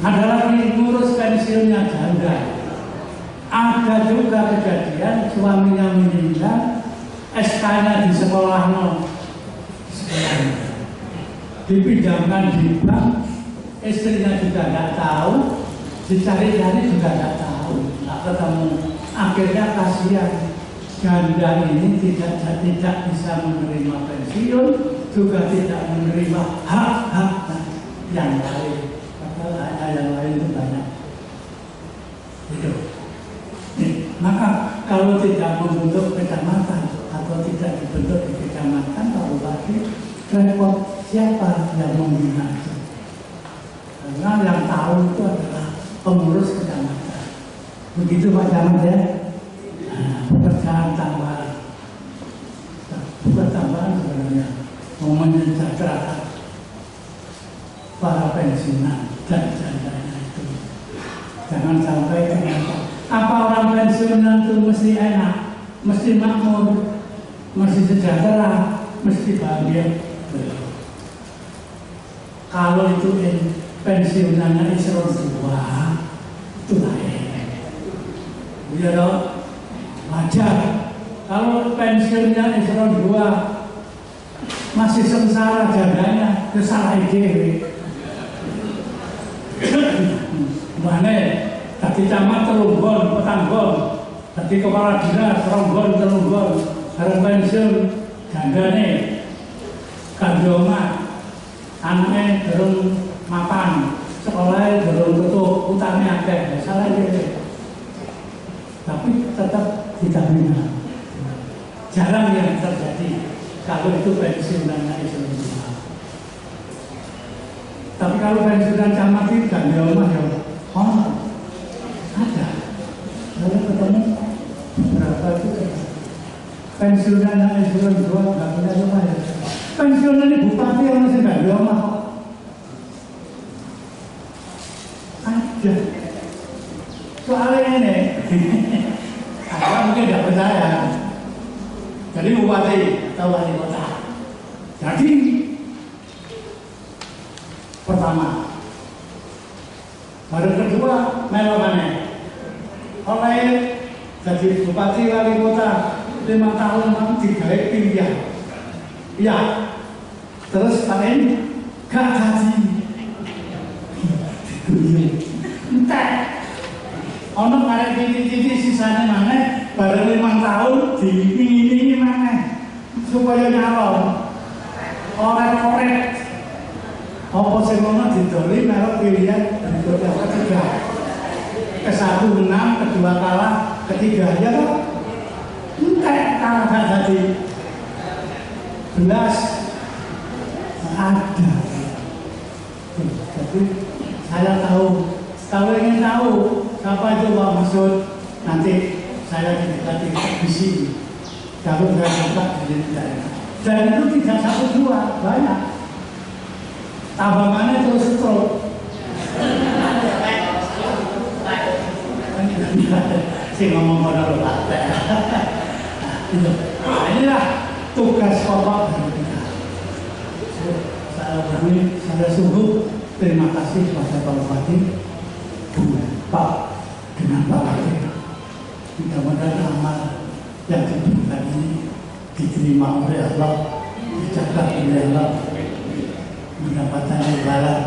Ada lagi ngurus pensiunnya janda. Ada juga kejadian suaminya meninggal, SK-nya di sekolah dipinjamkan di bank, istrinya juga tidak tahu, dicari-cari juga tidak tahu, tidak ketemu. Akhirnya kasihan, janda ini tidak bisa menerima pensiun, juga tidak menerima hak-hak yang lain. Padahal hak yang lain itu banyak. Itu. Maka kalau tidak membentuk kecamatan atau tidak dibentuk di kecamatan, kalau lagi repot siapa yang membina itu? Karena yang tahu itu adalah pengurus kecamatan. Begitu Pak Camat ya. Nah, menyejahterakan para pensiunan dan jandanya itu. Jangan sampai kenapa? Apa orang pensiunan itu mesti enak, mesti makmur, mesti sejahtera, mesti bahagia? Kalau itu pensiunannya Islam 2, itu lain. Ya dong, wajar. Kalau pensiunnya Islam 2 masih sengsara jaganya, itu salah ide. Mana? Tadi camat telunggon, petanggon, tadi kepala dinas, ronggon, telunggon, harus pensiun, jandane, kanjoma, anaknya belum mapan, sekolahnya belum tutup, utangnya akeh, salah ide. Tapi tetap diterima. Jarang yang terjadi kalau itu pensiunannya Islam 2. Tapi kalau pensiunan camat itu kan ya rumah ya, ada. Lalu ketemu berapa itu pensiunan Islam 2 nggak punya rumah ya. Pensiunan ini bupati yang masih nggak ada rumah. Ada. Soalnya ini, ada mungkin nggak percaya. Jadi bupati atau wali kota. Jadi pertama, baru kedua melomane. Oleh jadi bupati wali kota 5 tahun memang digawe pindah. Ya, terus paling gak jadi. Entek. Ono karek titik-titik sisanya mana, baru 5 tahun diiringi mana, supaya nyalon. Orek-orek. Apa sing ono didoli merek pilihan berikutnya ketiga. Ke-1 menang, kedua kalah, ketiga ya toh. Entek kalah gak jadi. Belas ada. Jadi saya tahu. Kalau ingin tahu siapa itu Pak Masud, nanti saya didekati di sini. Kalau saya sempat di daerah. Dan itu tidak 1 2, banyak. Tabangannya terus stroke. Si ngomong pada lupa. Inilah tugas pokok dari kita. Saya sungguh terima kasih kepada Pak Bupati, Pak dengan Pak Wakil. Mudah-mudahan amal yang diberikan ini diterima oleh Allah, dicatat oleh Allah, mendapatkan imbalan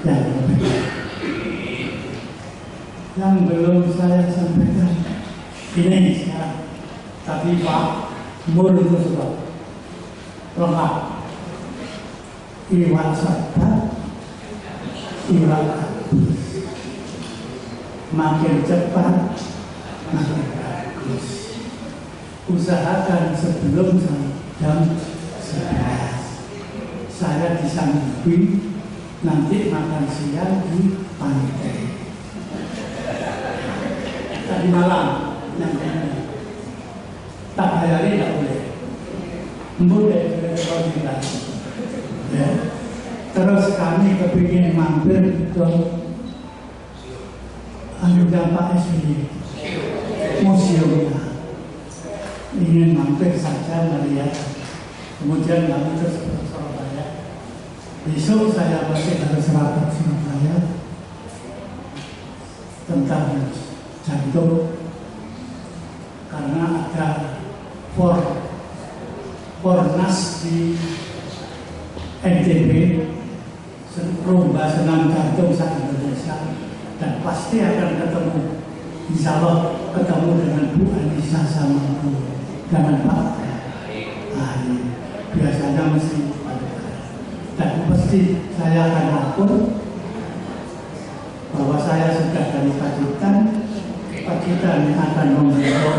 yang berbeda. Yang belum saya sampaikan ini sekarang, tapi Pak Mur itu sudah lengkap. Iwan sabar, Iwan habis. Makin cepat, makin bagus. Usahakan sebelum jam 11 saya disanggupi nanti makan siang di pantai. Tadi malam yang tak bayari tidak boleh. Boleh kalau tidak. Ya. Terus kami kepingin mampir ke Anjuran Pak SBY, museumnya. Ingin mampir saja melihat. Kemudian kami terus ke Surabaya. Besok saya masih harus rapat Surabaya tentang jantung, karena ada Fornas di NTB, lomba senam jantung se-Indonesia, dan pasti akan ketemu, insya Allah ketemu dengan Bu Anissa sama dengan Pak Ahy. Biasanya mesti dan pasti saya akan lapor bahwa saya sudah dari Pacitan akan membentuk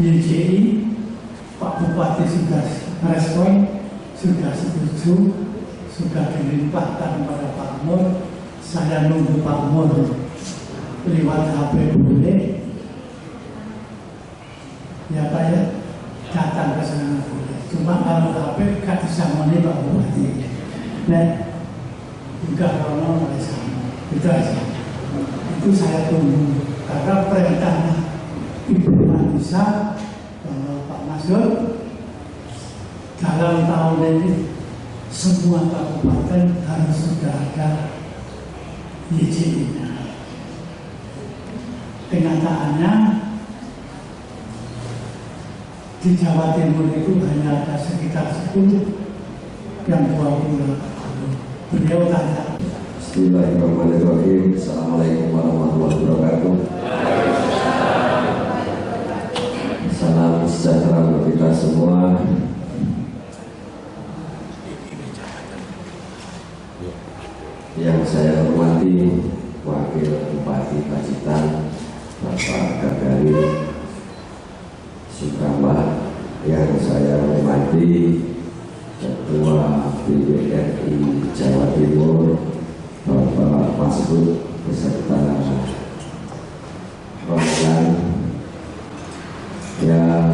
YJI. Pak Bupati sudah merespon, sudah setuju, sudah dilimpahkan pada Pak Mur. Saya nunggu Pak Mur lewat HP boleh, ya Pak ya. datang ke sana boleh. Cuma kalau HP gak disangoni Pak Bupati. Nek juga Rono oleh sana. Itu aja. Itu saya tunggu karena perintahnya Ibu Manisa Pak Masud dalam tahun ini semua kabupaten harus sudah ada YJI-nya. Kenyataannya di Jawa Timur itu hanya ada sekitar 10 yang 20. Beliau tanya. Bismillahirrahmanirrahim. Assalamualaikum warahmatullahi wabarakatuh. Salam sejahtera untuk kita semua. Yang saya hormati Wakil Bupati Pacitan Bapak Gagari Sukama, yang saya hormati Ketua BWRI Jawa Timur Bapak Masud beserta rombongan, yang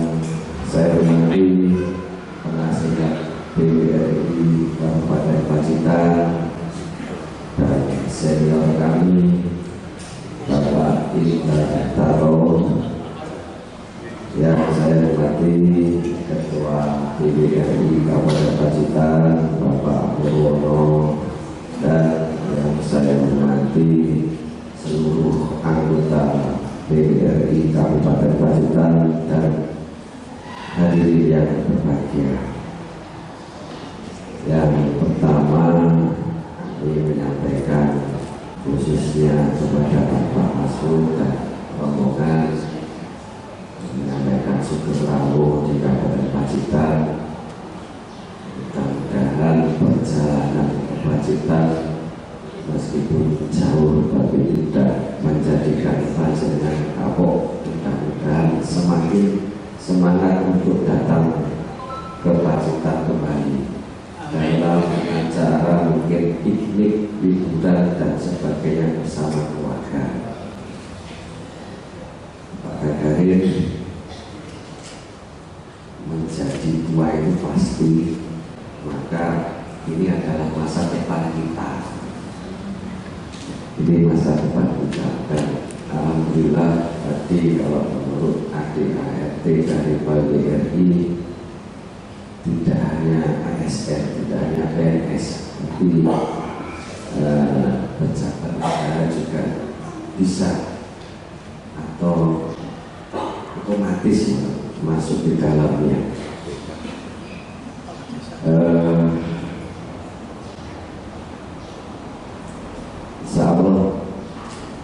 saya hormati penasihat BWRI Kabupaten Pacitan dan senior kami Bapak Ida Taro, yang saya hormati Ketua BWRI Kabupaten Pacitan Bapak Purwono, dan yang saya hormati seluruh anggota BWRI Kabupaten Pacitan dan hadirin yang berbahagia. Yang pertama, ingin menyampaikan khususnya kepada Bapak Masud dan rombongan, menyampaikan syukur rawuh di Kabupaten Pacitan. Mudah-mudahan perjalanan ke Pacitan meskipun jauh tapi tidak menjadikan panjenengan kapok. Mudah-mudahan semakin semangat untuk datang ke Pacitan kembali dalam acara mungkin piknik, liburan dan sebagainya bersama keluarga. Pak Gagarin, menjadi tua itu pasti, maka ini adalah masa depan kita. Ini masa depan kita, dan alhamdulillah tadi kalau menurut ADART dari BWRI tidak hanya ASN, tidak hanya PNS, tapi pejabat negara juga bisa atau otomatis masuk di dalamnya. Insya Allah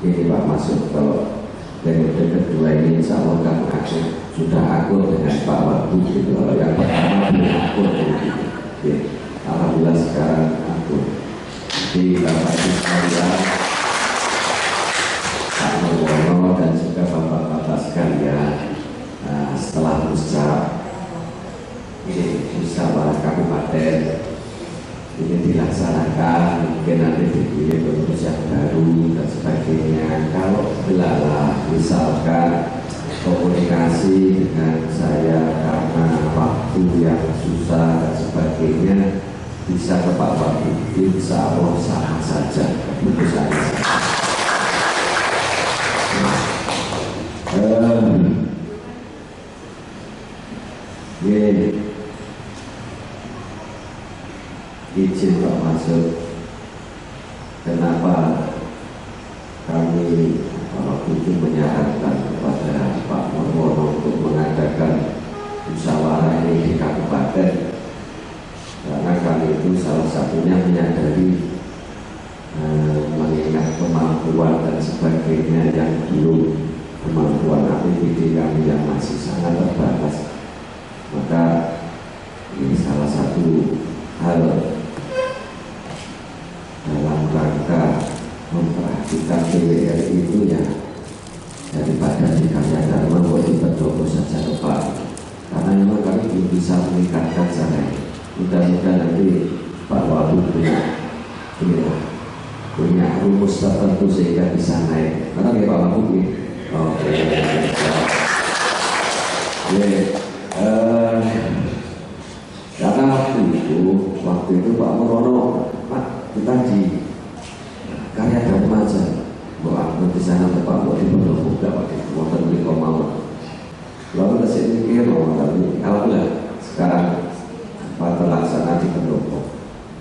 ini Pak Masud, kalau periode kedua ini insya Allah kan sudah akur dengan Pak Wagub gitu. Kalau yang pertama belum akur gitu. Alhamdulillah sekarang akur. Jadi Bapak Ibu sekalian, Pak Purwono dan juga Bapak-bapak sekalian, setelah musyawarah kabupaten ini dilaksanakan, mungkin nanti dipilih pengurus yang baru dan sebagainya. Kalau belalah misalkan komunikasi dengan saya karena waktu yang susah dan sebagainya, bisa ke Pak Wagub, insya Allah sama saja keputusannya. Izin Pak Masud, kenapa kami waktu itu menyarankan kepada Pak Purwono untuk mengadakan musyawarah ini di kabupaten, karena kami itu salah satunya menyadari mengingat kemampuan dan sebagainya yang belum, kemampuan APBD kami yang masih sangat terbatas, maka ini salah satu hal dalam rangka memperhatikan BWRI itu ya, daripada di karya Dharma buat diperdoa saja Pak, karena memang kami belum bisa meningkatkan cara ini. Mudah-mudahan nanti Pak Wagub punya rumus tertentu sehingga bisa naik. Karena kayak Pak Wagub ini. Oke. waktu itu Pak Murono, Pak kita di karya Dharma aja, aku di sana Pak mau di Pondok Buka waktu itu mau beli komau. Lalu saya mikir tapi alhamdulillah sekarang terlaksana di pendopo,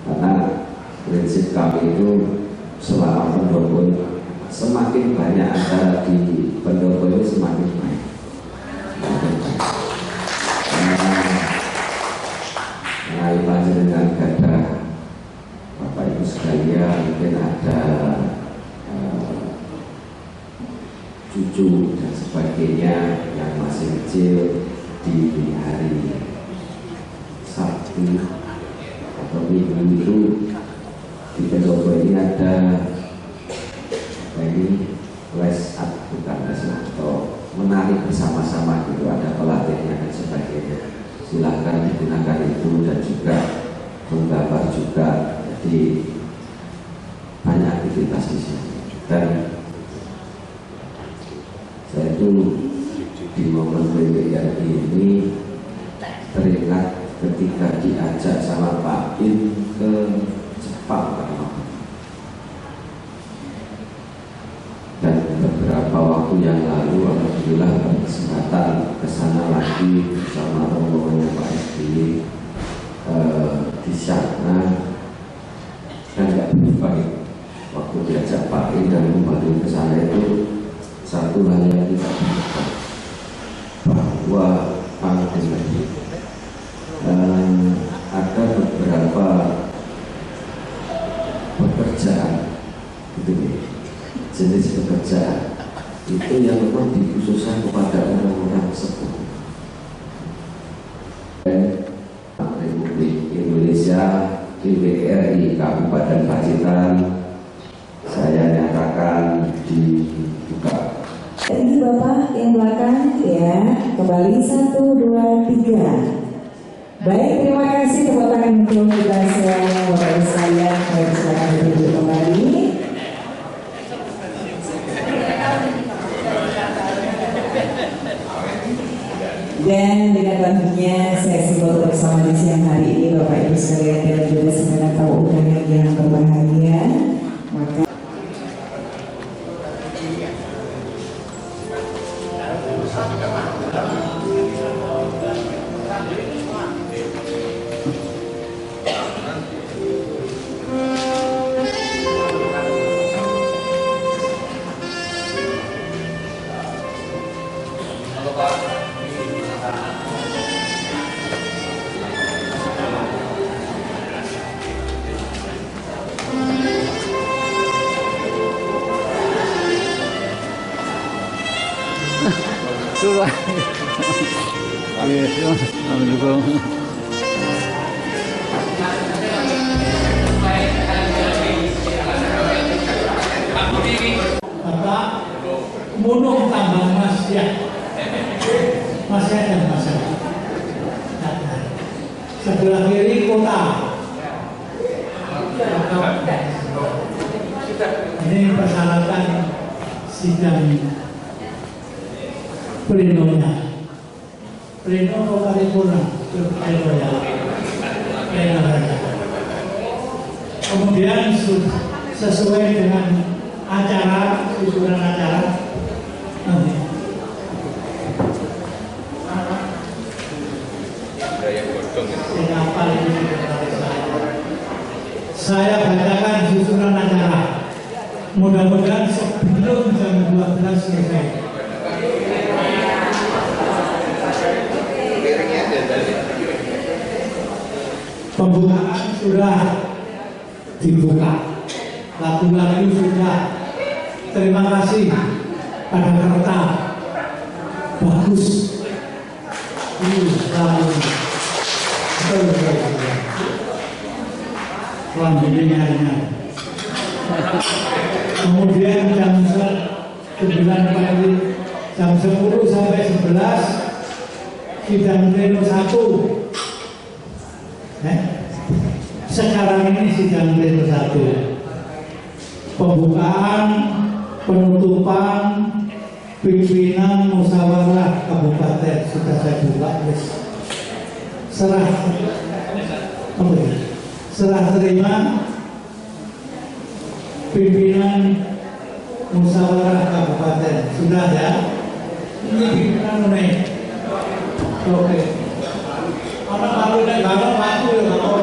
karena prinsip kami itu selama pendopo semakin banyak acara di pendopo itu semakin baik. Nah, panjenengan gadah Bapak Ibu sekalian, mungkin ada cucu dan sebagainya yang masih kecil di hari Sabtu atau Minggu itu di pendopo ini ada ini les bukan les atau menari bersama-sama gitu, ada pelatihnya dan sebagainya. Silahkan digunakan itu dan juga menggambar juga, jadi banyak aktivitas di sini. Dan saya itu di momen PWRI ini teringat ketika diajak sama Pak In ke Jepang, dan beberapa waktu yang lalu alhamdulillah berkesempatan ke sana lagi bersama rombongannya Pak SBY di sana, dan nggak baik waktu diajak Pak In dan kembali ke sana itu satu hal yang tidak berubah, bahwa ada beberapa pekerjaan gitu, jenis pekerjaan itu yang memang dikhususkan kepada orang-orang sepuh. Republik Indonesia PWRI Kabupaten Pacitan saya nyatakan dibuka. Ini Bapak yang belakang ya, kembali 1, 2, 3. Baik, terima kasih tepuk tangan untuk kita semuanya Bapak Ibu sekalian. Baik, silakan duduk kembali. Dan dengan tentunya sesi foto bersama di siang hari ini Bapak Ibu sekalian dan juga segenap tamu undangan yang berbahagia, maka Sudah. Iya, Assalamualaikum. Bapak Munung tambang Mas ya, Mas ya dan Mas ya. Sebelah kiri kota. Ini persyaratan sidang plenonya. Pleno atau paripurna? Pleno ya. Pleno saja. Kemudian sesuai dengan acara, susunan acara nanti. Kenapa ini saya bacakan susunan acara. Mudah-mudahan sebelum jam 12 selesai. Pembukaan sudah dibuka, lagu-lagu sudah. Terima kasih pada Kerta, bagus. Ini lagu selanjutnya. Kemudian jam 9 pagi, jam 10 sampai 11 sidang pleno 1. Sekarang ini sidang pleno 1. Pembukaan, penutupan, pimpinan musyawarah kabupaten sudah saya buka, serah apa ya? Serah terima pimpinan musyawarah kabupaten sudah ya. Ini pimpinan mana? Oke. Orang baru naik baru waktu ya kalau.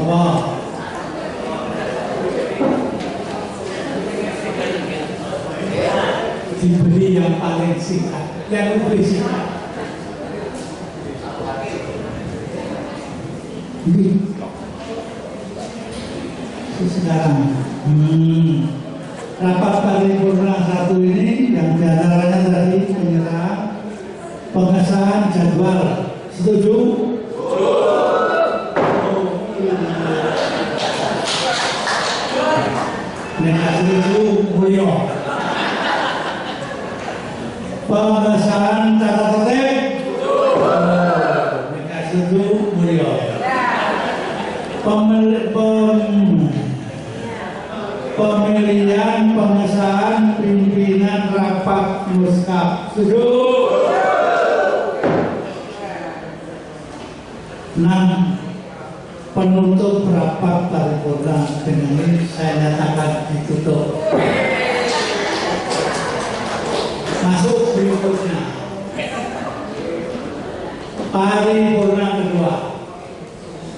Oh, diberi yang paling singkat, yang lebih singkat. Ini sekarang rapat paripurna 1 ini yang diantaranya tadi penyerahan pengesahan jadwal. Setuju? Nek setuju mulya. Pengesahan tata tertib. Nek setuju mulya. Pemilihan pengesahan pimpinan rapat muskap. Setuju? 6. Penutup rapat paripurna. Dengan ini saya nyatakan ditutup. Masuk berikutnya. Paripurna kedua.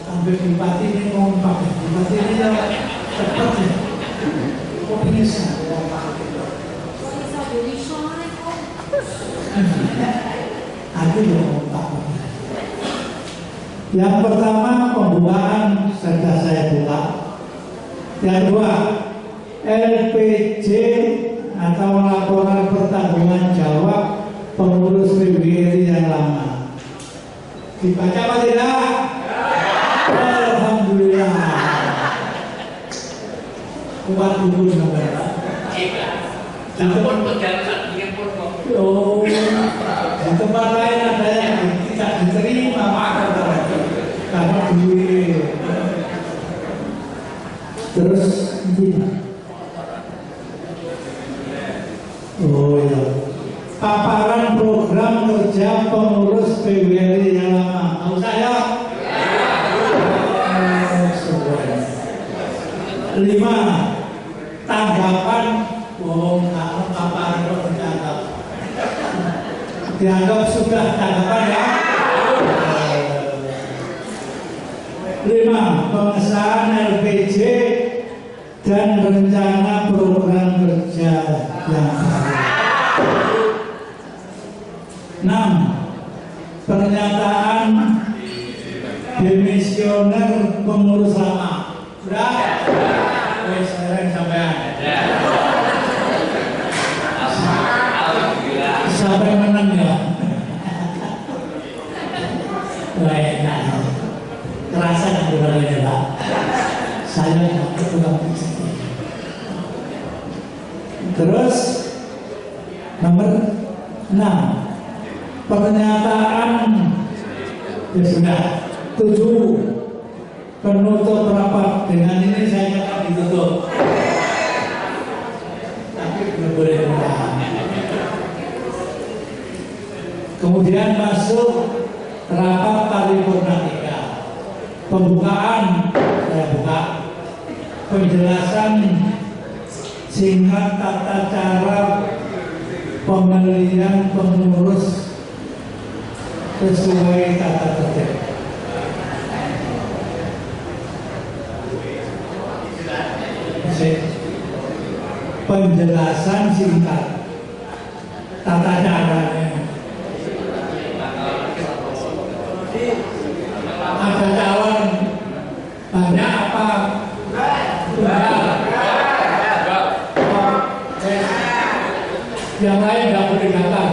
Sampai bupati ini ngompak. Bupati ini cepat ya. Kok bisa? Aku yang ngompak. Yang pertama pembukaan sudah saya buka. Yang kedua LPJ atau laporan pertanggungan jawab pengurus PBRI yang lama. Dibaca apa tidak? Alhamdulillah. Kuat dulu saudara. Campur perjalanan dia pun. Oh, di tempat lain ada yang tidak diterima maka karena duit. Terus ini. Oh ya. Paparan program kerja pengurus PBRI yang lama. Tahu saya? 5. Tanggapan kalau paparan kok dianggap sudah tanggapan ya. 5. Pengesahan LPJ dan rencana program kerja yang baru. 6. Pernyataan demisioner pengurus lama. Sudah? Wes sekarang sampean. Sampai menang ya. Baik, nah. Terasa kan berbeda Pak. Saya nggak tukang pijat. Terus nomor 6. Pernyataan ya sudah. 7. Penutup rapat. Dengan ini saya akan ditutup. Tapi belum boleh buka. Kemudian masuk rapat paripurna 3. Pembukaan saya buka. Penjelasan singkat tata cara pemilihan pengurus sesuai tata tertib. Penjelasan singkat tata caranya. Ada calon banyak apa? Yang lain nggak boleh datang.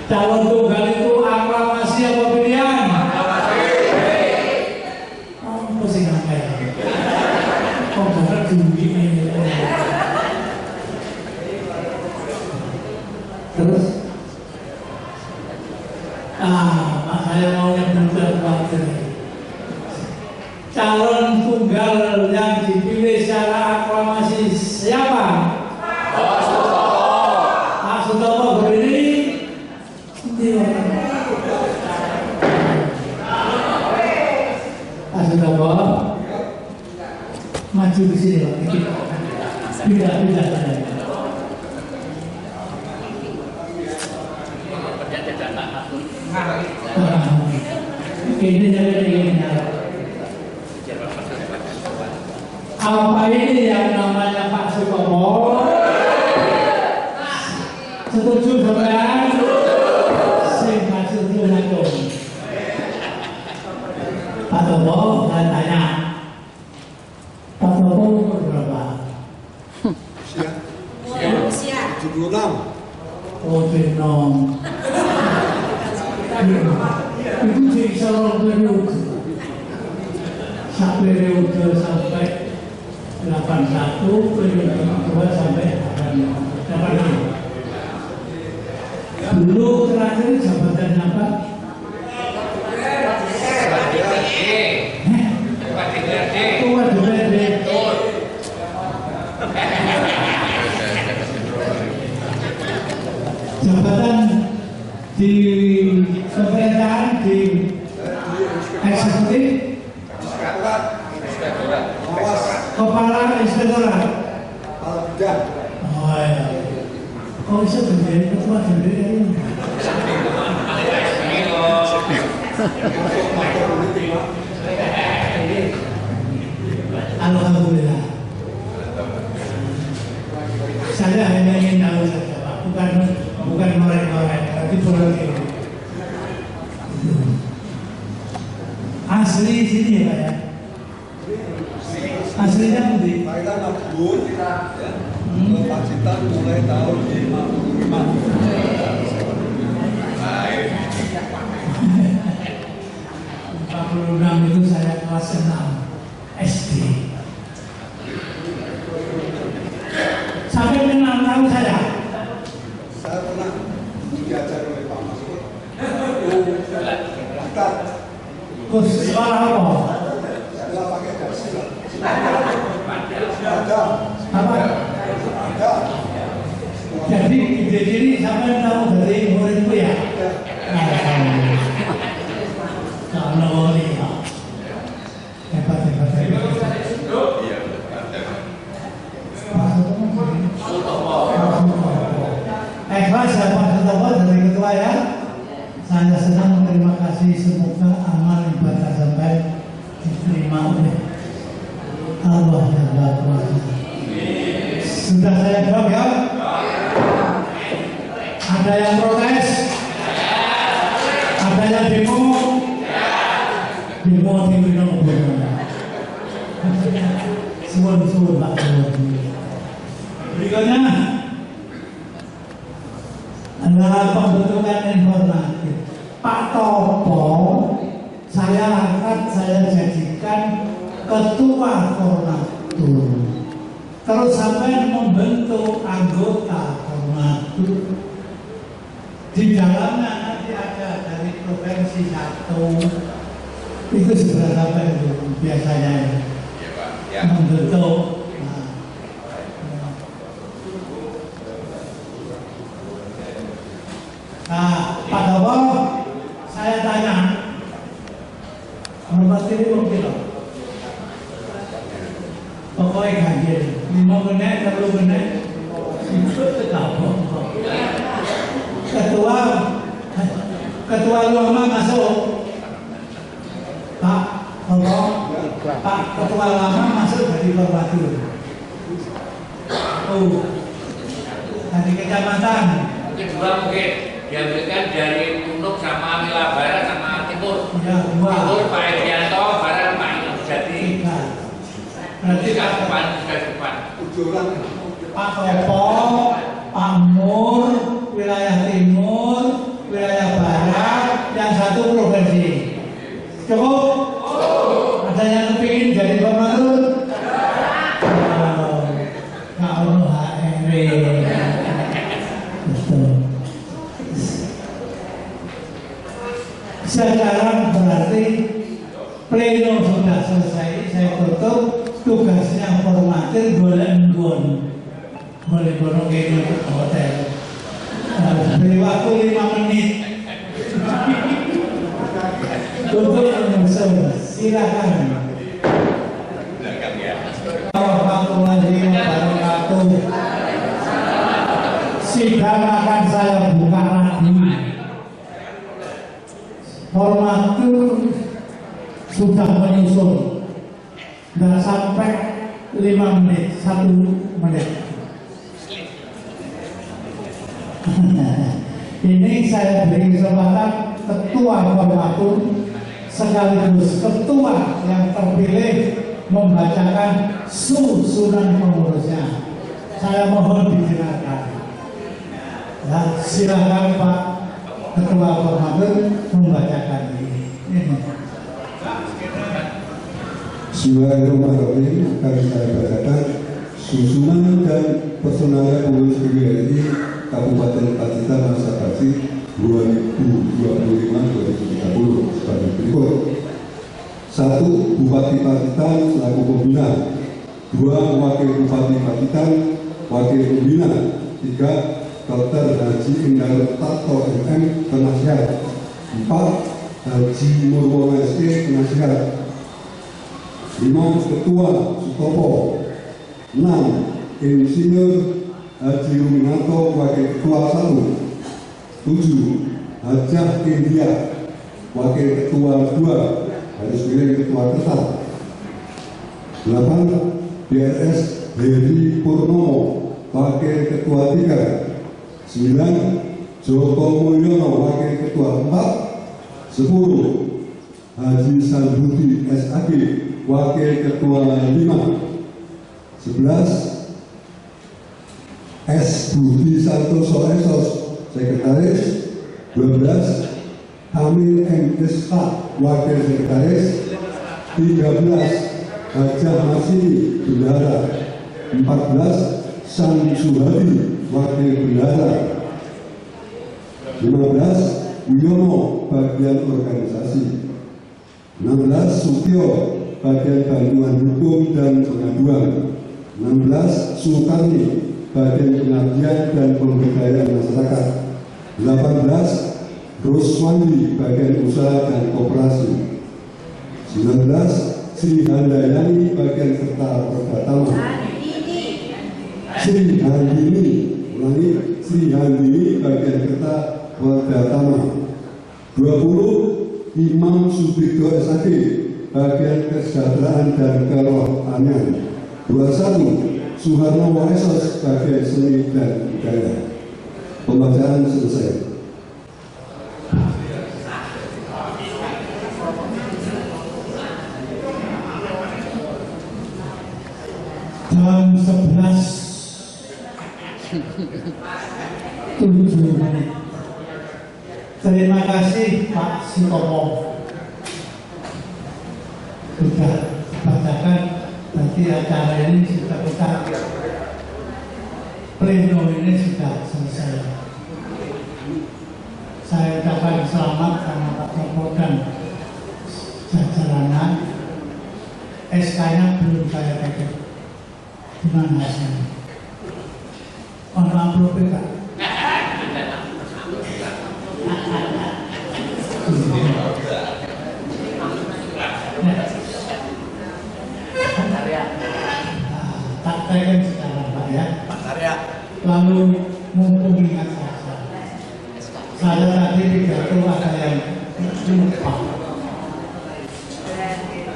Calon tunggal itu aklamasi apa pilihan? Oh, sih ngapain? Oh, karena duit ini. Terus Pak saya maunya benar khawatir. Calon tunggal yang dipilih secara aklamasi siapa? Pak Sutopo berdiri. Pak Sutopo maju ke sini Pak. Tidak saya. Ini apa ini yang namanya Pak Sutopo? Setuju sampean? Sing setuju langsung. Pak Sutopo, saya tanya. Pak Sutopo umur berapa? Usia 76. Oh, benom. Itu jadi seorang periode. Periode sampai 81, periode kedua sampai 86. Dulu terakhir jabatan apa? Ketua DPRD. Jabatan di pemerintahan di eksekutif, kepala inspektorat. Oh ya, kok bisa menjadi ketua DPR? Alhamdulillah. Saya hanya ingin tahu saja Pak, bukan ngorek-ngorek, tapi politik. Asli sini ya Pak ya? Aslinya putih. Kita nabur, Pacitan mulai tahun 46 itu saya kelas 6 SD. Sampai kenal tahu saya. Saya pernah diajar oleh Pak Masud. Khusus sekolah apa? Setelah pakai dasi. Ada. Apa? Ada. Jadi sampai tahu dari muridku ya. Kalau lihat hebat. Ikhlas ya Pak Sutopo dari ketua ya. Saya senang terima kasih, semoga amal ibadah sampai diterima oleh Allah yang Maha Kuasa. Sudah saya jawab ya? Ada yang protes? Ada yang demo? Demo di Gunung Suwun Pak. Berikutnya adalah pembentukan informatif. Pak Topo saya angkat, saya jadikan ketua Fornatur. Terus sampai membentuk anggota Fornatur. Di dalamnya nanti ada dari provinsi 1 itu sudah sampai itu biasanya membentuk. Nah, Pak Topo, saya tanya, hormat ini mungkin loh. Pokoknya ganjil, 5 menit, 10 menit, itu tetap. Ketua ulama masuk. Pak Topo, Pak Ketua ulama masuk dari Fornatur. Oh, dari kecamatan. Mungkin dua mungkin. Diambilkan dari Tunuk sama Mila Barat sama Timur. Ya, dua. Timur Pak Edianto, Barat Pak Inam Jati. Berarti depan. Pak Topo, Pak Mur, wilayah Timur, wilayah Barat, yang 1 provinsi. Cukup? Ada yang kepingin jadi Fornatur? Kalau HRW. Betul. Sekarang berarti pleno sudah selesai, saya tutup. Tugasnya formatir boleh bono ke hotel. Beri waktu 5 menit. Tutup menyusul, silakan. Warahmatullahi wabarakatuh. Sidang akan saya buka lagi. Formatur sudah menyusul. Tidak sampai 5 menit, 1 menit. Ini saya beri kesempatan ketua formatur sekaligus ketua yang terpilih membacakan susunan pengurusnya. Saya mohon didengarkan. Ya, silakan Pak Ketua Formatur membacakan ini. Bismillahirrahmanirrahim. Akan saya bacakan susunan dan personalnya pengurus PGRI Kabupaten Pacitan masa basi 2025-2030 sebagai berikut. 1. Bupati Pacitan selaku pembina. 2. Wakil Bupati Pacitan, Wakil Pembina. 3. Dr. Haji Indar Tato MM, Penasihat. 4. Haji Murwono SK, Penasihat. 5. Ketua Sutopo. 6. Insinyur Haji Ruminanto, Wakil Ketua 1. 7. Hajah India, Wakil Ketua 2, harus pilih Ketua tetap. 8. DRS Heri Purnomo, Wakil Ketua 3. 9. Joko Mulyono, Wakil Ketua 4. 10. Haji Salbudi SAG, Wakil Ketua 5. 11. S. Budi Santoso Esos, Sekretaris. 12. Hamil M. Ishak, Wakil Sekretaris. 13. Hajah Masini, Bendahara. 14. Samsuhadi, Wakil Bendahara. 15. Wiono, bagian organisasi. 16. Sutio, bagian bantuan hukum dan pengaduan. 16. Sukarni, bagian pengabdian dan pemberdayaan masyarakat. 18. Ruswandi, bagian usaha dan koperasi. 19. Sri Handayani, bagian serta perdatama. Sri Handini, bagian serta perdatama. 20. Imam Subikdo SAG, bagian kesejahteraan dan kerohanian. 21. Suharno Esos, bagian seni dan budaya. Pembacaan selesai. Jam 11.07 menit. Terima kasih Pak Sutopo sudah bacakan. Nanti acara ini sudah kita pleno ini sudah selesai. Saya ucapkan selamat sama Pak Sutopo dan jajarannya. SK-nya belum saya pegang. Gimana hasilnya? Mohon maaf Pak. Tak tekan sekarang Pak ya. Lalu mumpung ingat saya tadi pidato ada yang lupa.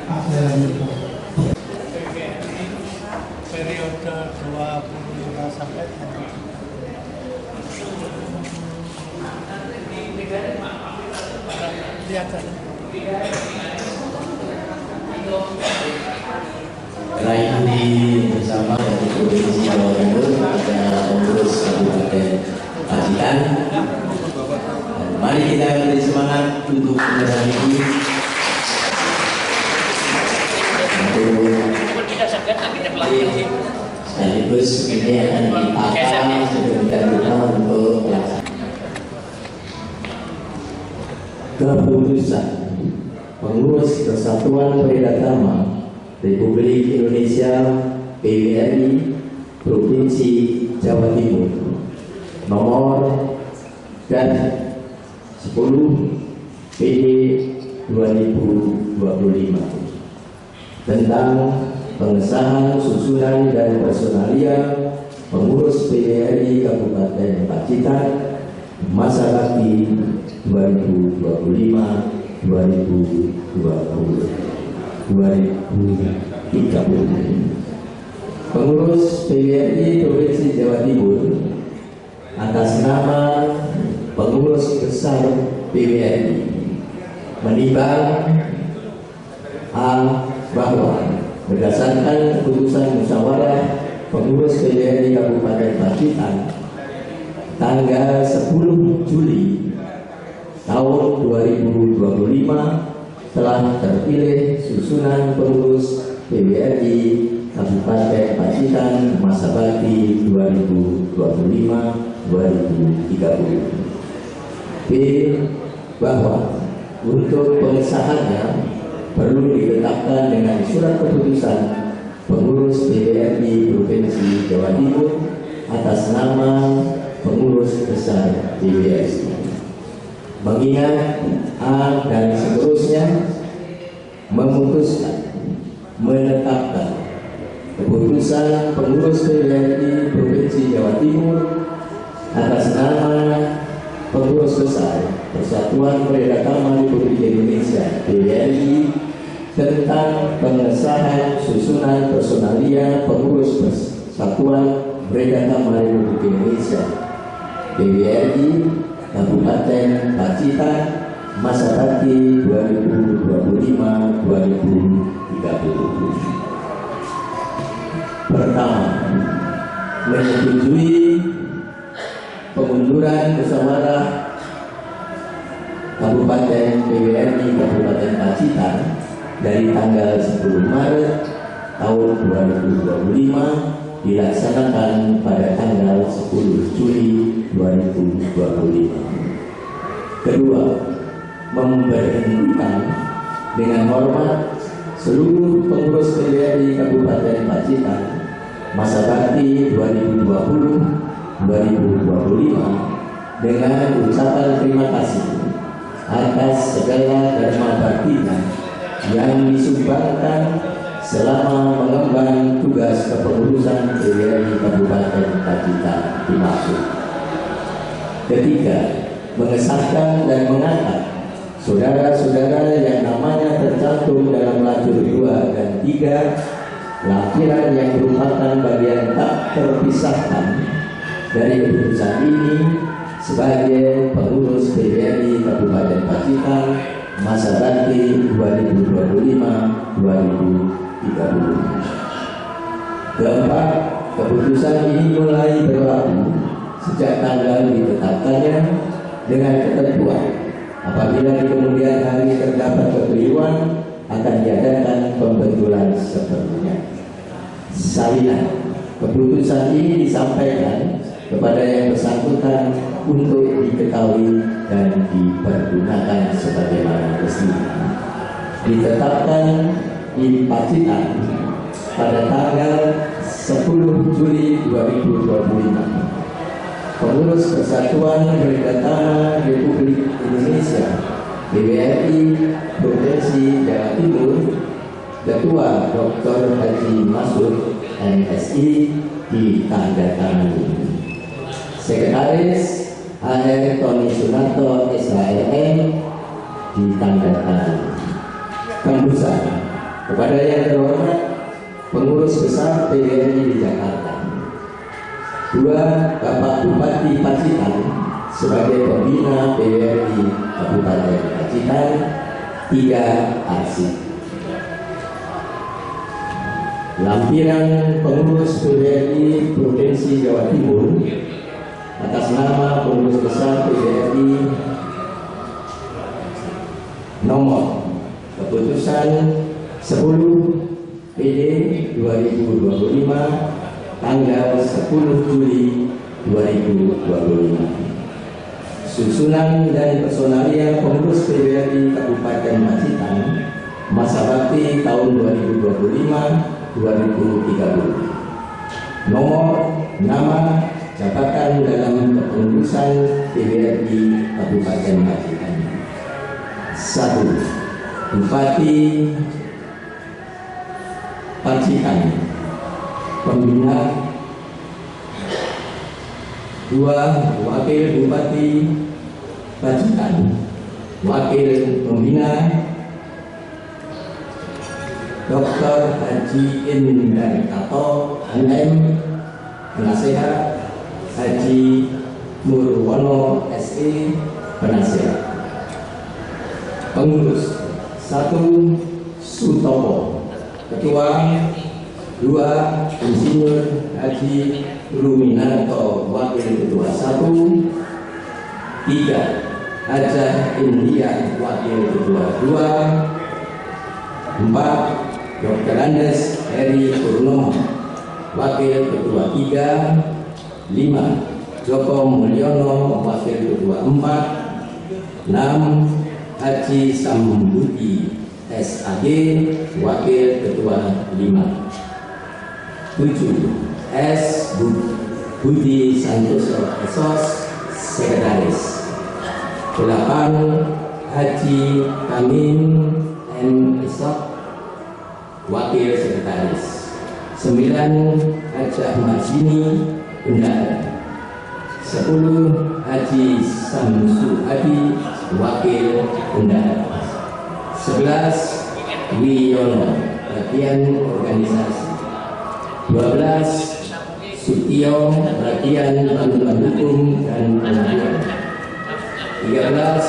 Ada yang lupa. Periode 25 sampai lihat saja. Raih bersama dari Provinsi Jawa Timur pada pengurus Kabupaten Pacitan. Mari kita beri semangat untuk penyerahan ini. Sekaligus ini akan ditata sedemikian rupa untuk pelaksanaan. keputusan pengurus Persatuan Peredatama Republik Indonesia PWRI Provinsi Jawa Timur nomor dan 10 PD 2025 tentang pengesahan susunan dan personalia pengurus PWRI Kabupaten Pacitan masa bakti 2025-2030. Pengurus PWRI Provinsi Jawa Timur atas nama pengurus besar PWRI menimbang bahwa berdasarkan keputusan musyawarah pengurus PWRI Kabupaten Pacitan tanggal 10 Juli tahun 2025 telah terpilih susunan pengurus PWRI Kabupaten Pacitan masa bakti 2025-2030. B. Bahwa untuk pengesahannya perlu ditetapkan dengan surat keputusan pengurus PWRI Provinsi Jawa Timur atas nama pengurus besar PWRI. Mengingat A dan seterusnya memutuskan menetapkan keputusan pengurus PWRI Provinsi Jawa Timur atas nama pengurus besar Persatuan Peredatama Republik Indonesia PWRI tentang pengesahan susunan personalia pengurus Persatuan Peredatama Republik Indonesia PWRI Kabupaten Pacitan masa bakti 2025-2030. Pertama, menyetujui pengunduran musyawarah Kabupaten PWRI Kabupaten Pacitan dari tanggal 10 Maret tahun 2025 dilaksanakan pada tanggal 10 Juli 2025. Kedua, memberhentikan dengan hormat seluruh pengurus PWRI Kabupaten Pacitan masa bakti 2020-2025 dengan ucapan terima kasih atas segala dharma baktinya yang disumbangkan selama mengemban tugas kepengurusan PWRI Kabupaten Pacitan dimaksud. Ketiga, mengesahkan dan mengangkat saudara-saudara yang namanya tercantum dalam lajur 2 dan 3 lampiran yang merupakan bagian tak terpisahkan dari keputusan ini sebagai pengurus PWRI Kabupaten Pacitan masa bakti 2025-2030. Keempat, keputusan ini mulai berlaku sejak tanggal ditetapkannya dengan ketentuan apabila di kemudian hari terdapat kekeliruan akan diadakan pembentulan sepenuhnya. Salinan, keputusan ini disampaikan kepada yang bersangkutan untuk diketahui dan dipergunakan sebagaimana mestinya. Ditetapkan di Pacitan pada tanggal 10 Juli 2025. Pengurus Persatuan Peredatama Republik Indonesia PWRI Provinsi Jawa Timur Ketua Dr. Haji Masud MSI ditandatangani. Sekretaris AR Tony Sunarto SHRM ditandatangani. Tembusan kepada yang terhormat pengurus besar PWRI di Jakarta. 2. Bapak Bupati Pacitan sebagai pembina PWRI Kabupaten Pacitan. 3. Arsip. Lampiran pengurus PWRI Provinsi Jawa Timur atas nama pengurus besar PWRI nomor keputusan 10 PD 2025 tanggal 10 Juli 2025. susunan dan personalia pengurus PBRI Kabupaten Pacitan masa bakti tahun 2025-2030. Nomor, nama, jabatan dalam kepengurusan PBRI Kabupaten Pacitan. 1. Bupati Pacitan, pembina. 2. Wakil Bupati Pacitan, wakil pembina. Dr. Haji Indarkato MM, penasehat. Haji Murwono SE, penasehat. Pengurus: 1. Sutopo, ketua. 2. Insinyur Haji Ruminanto, wakil ketua 1. 3. Hajah India, wakil ketua 2. 4. Dr. Andes Heri Purnomo, wakil ketua 3. 5. Joko Mulyono, wakil ketua 4. 6. Haji Sambuti SAG, wakil ketua 5. 7. S. Budi Santoso SOS, sekretaris. 8. Haji Kamin M. Isok, wakil sekretaris. 9. Hajah Marsini, bendahara. 10. Haji Samsu Adi, wakil bendahara. 11. Wiono, bagian organisasi. 12. Sutio, bagian bantuan hukum dan pengaduan. 13.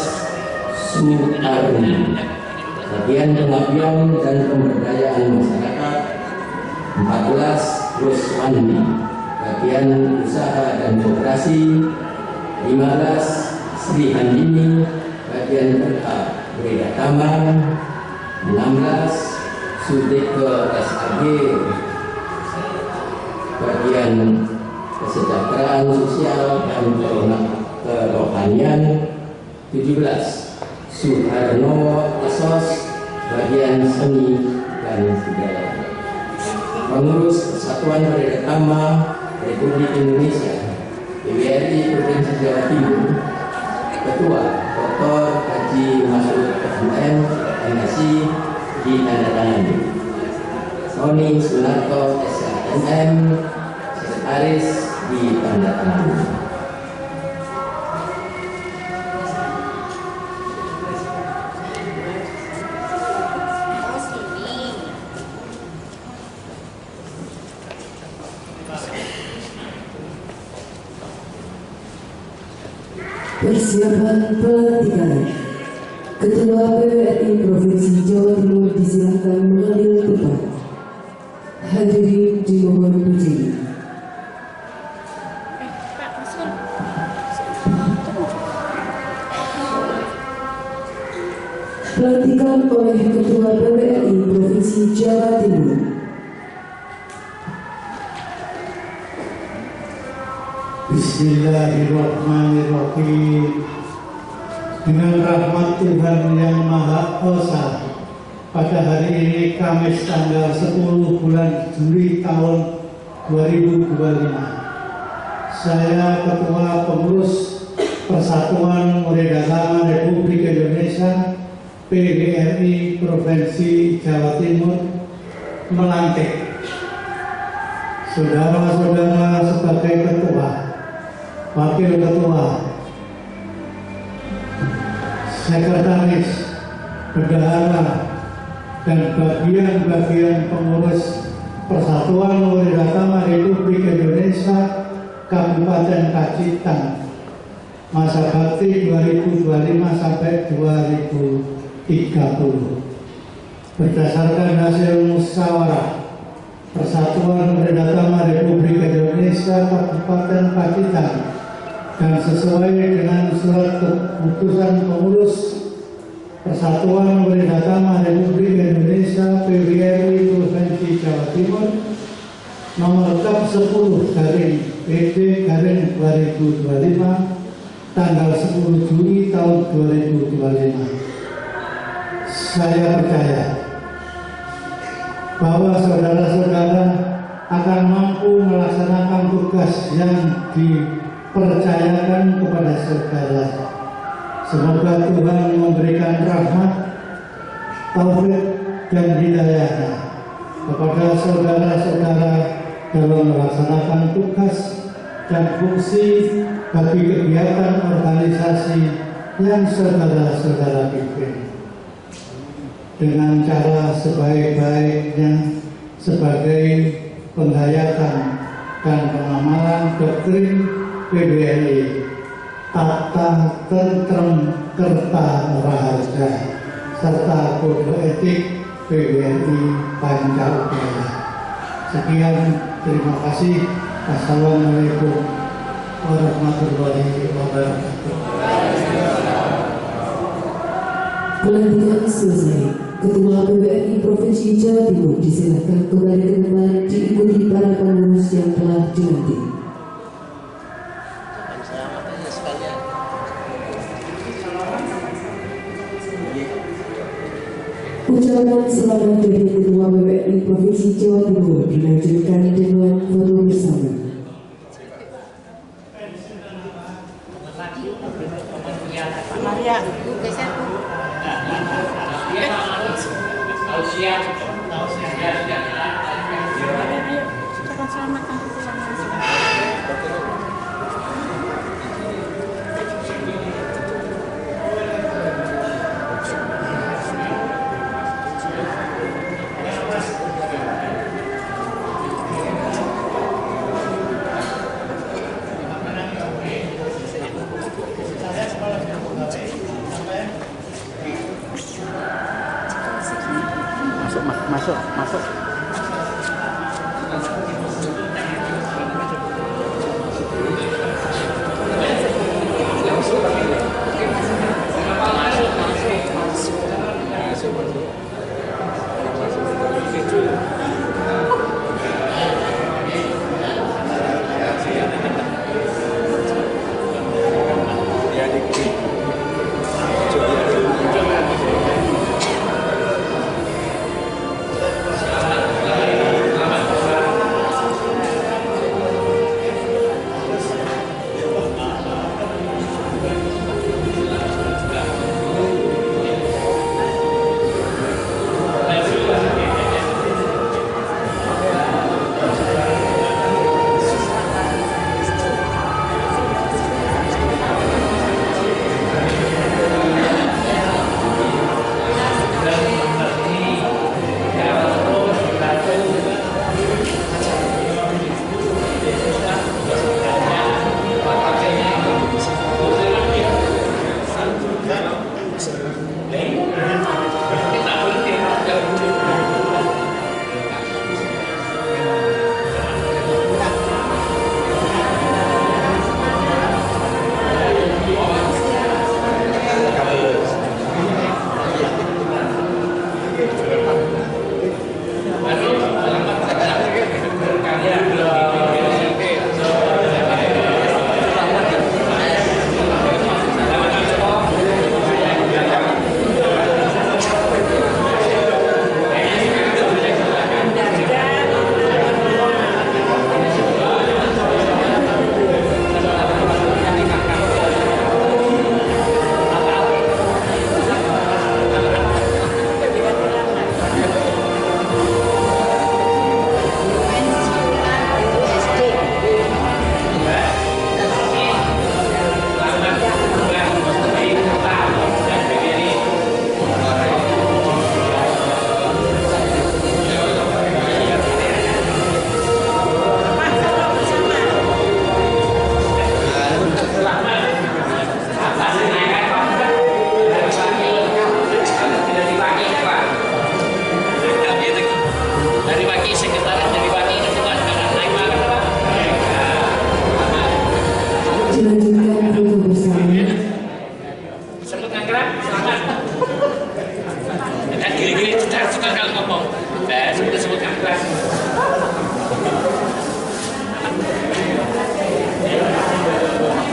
Sukarni, bagian pengabdian dan pemberdayaan masyarakat. 14. Ruswandi, bagian usaha dan koperasi. 15. Sri Handini, bagian Beda Taman. 16. Sudeko SAG, bagian kesejahteraan sosial dan kerohanian. 17. Suharno SOS, bagian seni dan budaya. Pengurus Persatuan Berdekama Republik Indonesia PBRI Provinsi Jawa Timur. Ketua Dr. Haji Masud MM, MSI, ditandatangani. Sony Sunarto SMM, sekretaris, ditandatangani. Persiapan pelantikan. Ketua PBRI Provinsi Jawa Timur disilakan mengambil tempat. Hadirin dimohon berdiri. Pelantikan oleh Ketua PBRI Provinsi Jawa Timur. Bismillahirrahmanirrahim. Dengan rahmat Tuhan yang Maha Esa, pada hari ini Kamis tanggal 10 bulan Juli tahun 2025, saya Ketua Pengurus Persatuan Murid Agama Republik Indonesia PBRI Provinsi Jawa Timur melantik saudara-saudara sebagai ketua, wakil ketua, sekretaris, bendahara, dan bagian-bagian pengurus Persatuan Murid Agama Republik Indonesia Kabupaten Pacitan masa bakti 2025 sampai 2030 berdasarkan hasil musyawarah Persatuan Murid Agama Republik Indonesia Kabupaten Pacitan dan sesuai dengan surat keputusan pengurus Persatuan Murid Agama Republik Indonesia PBRI Provinsi Jawa Timur nomor Kap 10/PD/2025 tanggal 10 Juli tahun 2025. Saya percaya bahwa saudara-saudara akan mampu melaksanakan tugas yang dipercayakan kepada saudara. Semoga Tuhan memberikan rahmat, taufik dan hidayahnya kepada saudara-saudara dalam melaksanakan tugas dan fungsi bagi kegiatan organisasi yang saudara-saudara pimpin dengan cara sebaik-baiknya sebagai penghayatan dan pengamalan doktrin PBNI, tata tentrem kerta raharja, serta kode etik PBNI Pancaudara. Sekian, terima kasih. Assalamualaikum warahmatullahi wabarakatuh. Pelantikan selesai. Ketua PBNI Provinsi Jawa Timur disilakan kembali ke depan diikuti para pengurus yang telah dilantik. Ucapan selamat dari Ketua PBNI Provinsi Jawa Timur dilanjutkan dengan foto bersama. Maria, siap. ucapan selamat nanti pulang langsung. Masuk.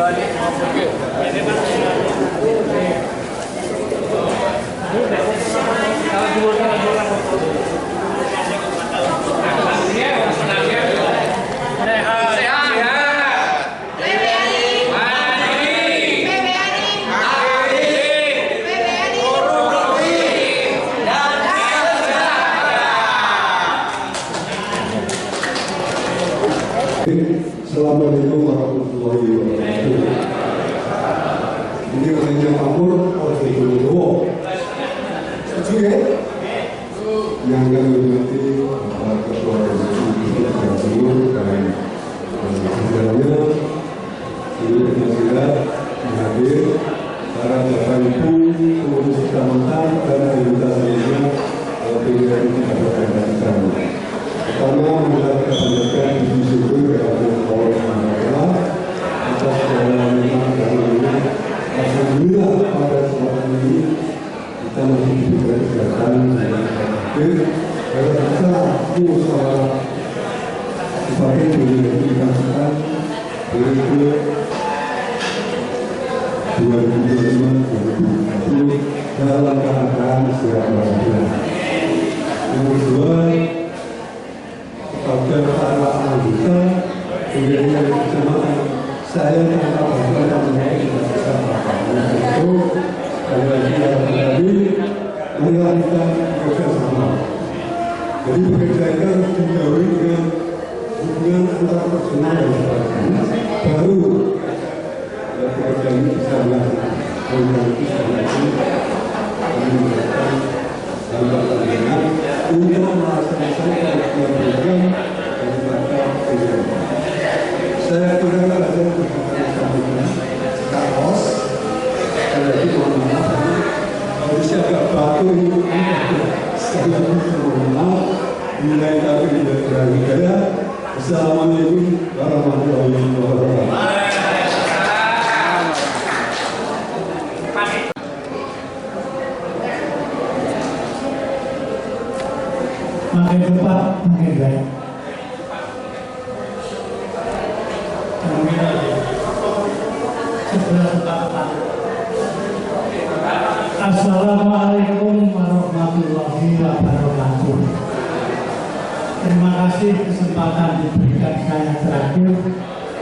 Balik. Assalamualaikum warahmatullahi wabarakatuh. Ini orangnya Makmur oleh Ibu Bowo. Setuju ya? Yang kami hormati Bapak Ketua Komisi Jawa Timur dan jajarannya, ini dengan hadir para bapak ibu pengurus kecamatan dan anggota lainnya pilihan kita. Pertama, kita sampaikan puji syukur kepada Allah Subhanahu atas segala nikmat dan karunia. Alhamdulillah pada kesempatan ini kita masih diberi kesehatan dan hadir dalam acara musyawarah sebagai menjadikan berikut 2025-2030 dalam keadaan sehat walafiat. Yang kedua, kepada para anggota kemudian kecamatan saya tanpa berkata mengenai itu tadi marilah kita bekerja sama. Jadi bekerja itu harus dijauhi dengan hubungan antara personal dan sebagainya. Baru bekerja ini bisa melakukan organisasi untuk melaksanakan program daripada program. Saya kira ada beberapa kaos, jadi mohon maaf, kondisi agak batu ini, saya mohon maaf, nilai tapi tidak berharga. Assalamualaikum warahmatullahi wabarakatuh. Makin cepat, makin baik. Assalamualaikum warahmatullahi wabarakatuh. Terima kasih kesempatan diberikan saya terakhir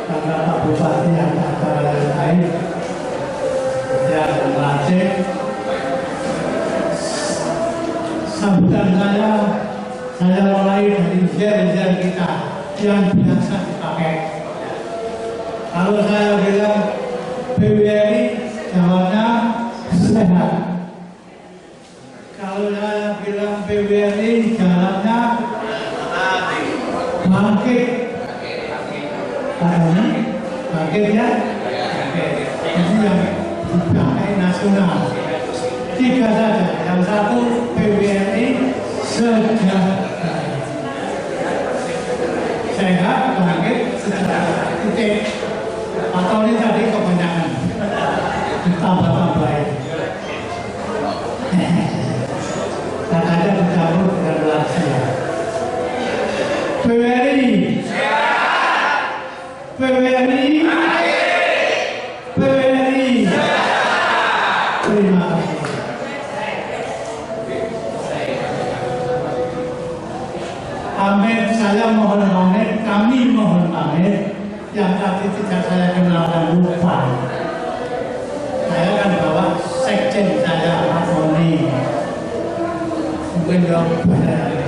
karena Pak Bupati ada acara yang lain yang melantik. Sambutan saya mulai dari zel-zel kita yang biasa dipakai. Kalau saya bilang PWRI, jawabnya sehat. Kalau saya bilang PWRI, jawabnya bangkit. Katanya bangkit ya? Bangkit. Ini yang dipakai nasional. 3 saja. Yang satu PWRI sejahtera. Sehat, bangkit, sejahtera. Titik. Atau ini tadi kebanyakan. Tambah-tambahin. Katanya bercampur dengan lansia. PWRI. PWRI. PWRI. Terima kasih. Amin, saya mohon pamit, kami mohon pamit. Yang tadi tidak saya kenal dan lupa. Saya akan bawa sekjen saya, Pak Moni. Mungkin yang banyak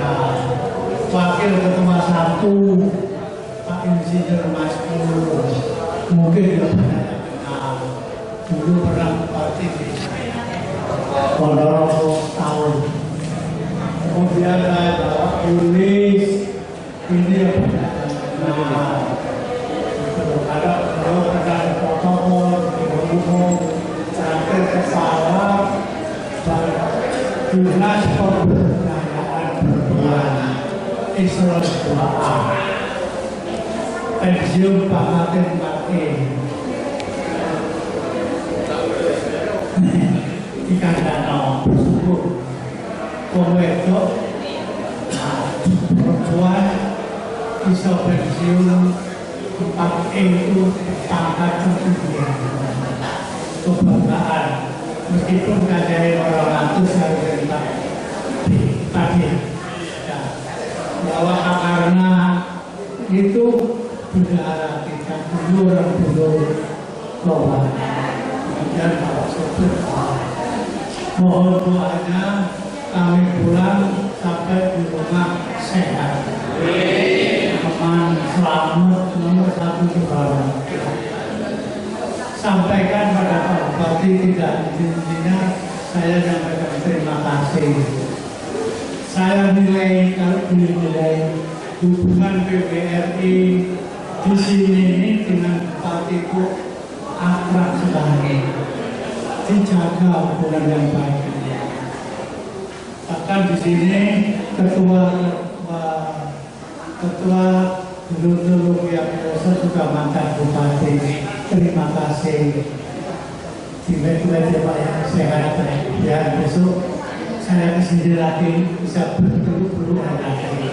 Wakil Ketua 1, Pak Insinyur Mas Pur. Mungkin yang banyak kenal. Dulu pernah partai di Ponorogo tahun. Kemudian saya bawa Yunis. Ini yang banyak kenal. Ada perubahan protokol, umum, terakhir kepala, dan dinas pemberdayaan perempuan Islam 2A, pensiun Pak Martin Martin, ikan danau bersyukur, pemwedok, perempuan bisa pensiun 4E itu pangkat tertinggi, kebanggaan. Meskipun kajai orang itu saya cerita tadi, ya, bahwa karena itu bendahara kita dulu loba, kemudian Bapak Sopir. Mohon doanya kami pulang sampai di rumah sehat, aman, selamat, nomor 1 juga. Sampaikan pada Pak Bupati, tidak intinya saya menyampaikan terima kasih. Saya nilai, kalau dinilai hubungan PBRI di sini ini dengan Bupati itu akrab sekali, dijaga hubungan yang baik. Bahkan di sini ketua dulu yang biasa juga mantan Bupati. Terima kasih. Tiba-tiba Pak yang sehat ya, besok saya kesini lagi bisa bertemu lagi.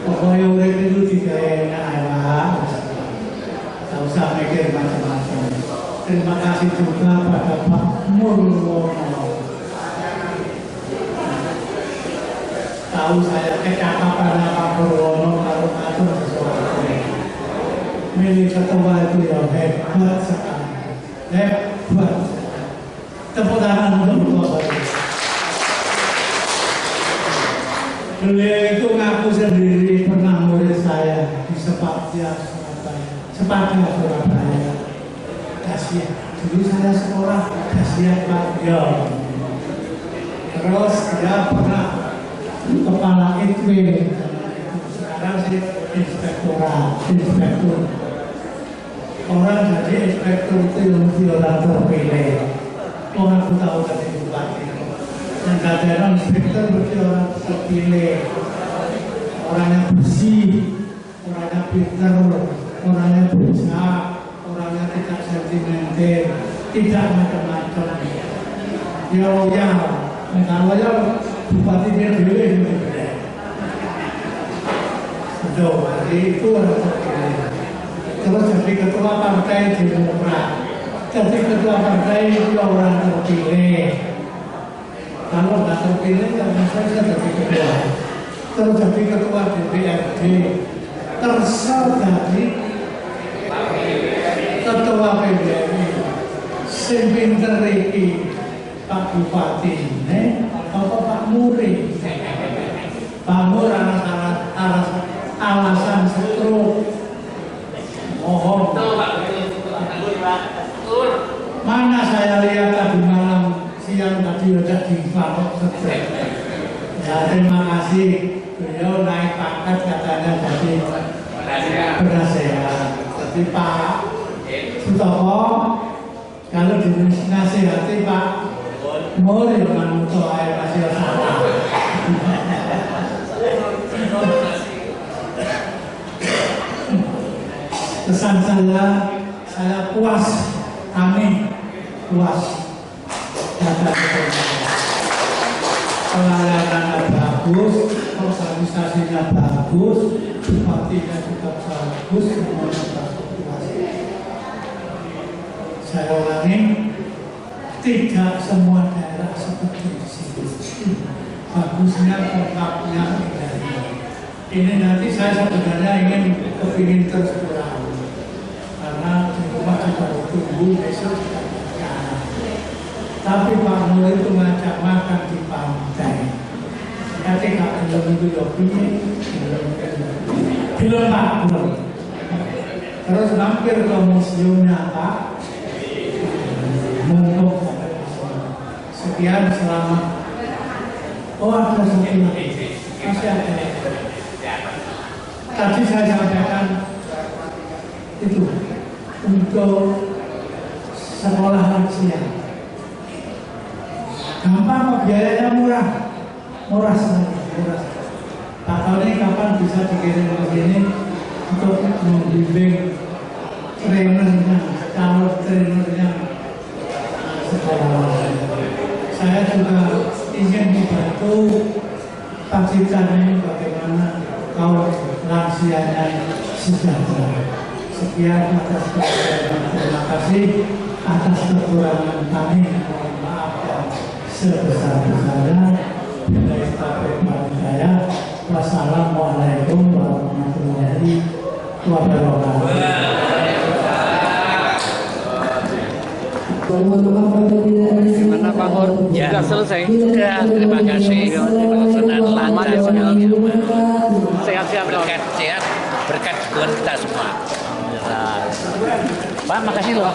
Pokoknya urip itu tidak enak, tak usah mikir macam-macam. Terima kasih juga pada Pak Mulwono. Tahu saya kecakapan Pak Mulwono kalau ngatur sesuatu. Milih ketua itu ya hebat sekali, hebat. Tepuk tangan untuk Bapak. Beliau itu ngaku sendiri pernah murid saya di Sepatia Surabaya. Kasihan. Dulu saya sekolah kasihan Pak Yo. Terus dia pernah kepala ITW. Sekarang sih inspektur. Orang jadi inspektur itu orang terpilih. Orang aku tahu dari bupati. Yang kadang inspektur berarti orang terpilih, orang yang bersih, orang yang pintar, orang yang bijak, orang yang tidak sentimental, tidak macam-macam. Ya, kalau ya bupati dia pilih betul, jadi itu orang terpilih. Terus jadi ketua partai Demokrat, jadi ketua partai itu orang terpilih. Kalau nggak terpilih, nggak bisa jadi ketua. Terus jadi ketua DPRD, tersal jadi ketua PBRI. Sing pinter iki Pak Bupati, atau Pak Muri. Pak Muri alasan stroke. Mohon. Mana saya lihat tadi malam siang tadi udah di Pak Stres. Ya terima kasih, beliau naik pangkat katanya jadi penasehat. Jadi Pak Sutopo kalau dinasihati Pak Mori dengan soal masih salah. Pesan saya puas, kami puas. Pelayanannya bagus, organisasinya bagus, bupatinya juga bagus, semuanya bagus. Saya ulangi, tidak semua daerah seperti di sini. Bagusnya kontaknya ini nanti saya sebenarnya kepingin terus pulang karena di rumah juga tunggu besok juga. Tapi Pak Mul itu ngajak makan di pantai. Nanti kalau belum itu belum Pak, belum. Terus mampir ke museumnya Pak. Monggo. Sekian selamat. Oh ada satu lagi. Masih ada. Tadi saya sampaikan itu untuk sekolah lansia. Gampang kok, biayanya murah sekali, murah. Tak tahu ini kapan bisa dikirim ke sini untuk membimbing trainernya, calon trainernya sekolah. Saya juga ingin membantu Pacitan ini bagaimana kawan lansianya sejahtera. Sekian atas perhatian, terima kasih atas kekurangan kami, mohon maaf yang sebesar-besarnya. Dari Pak saya, wassalamualaikum warahmatullahi wabarakatuh. Gimana Pak Hur? Ya, sudah selesai. Sudah, terima kasih. Berkenan lancar segalanya. Sehat-sehat, berkat sehat, berkat Tuhan kita semua. Pak, makasih loh.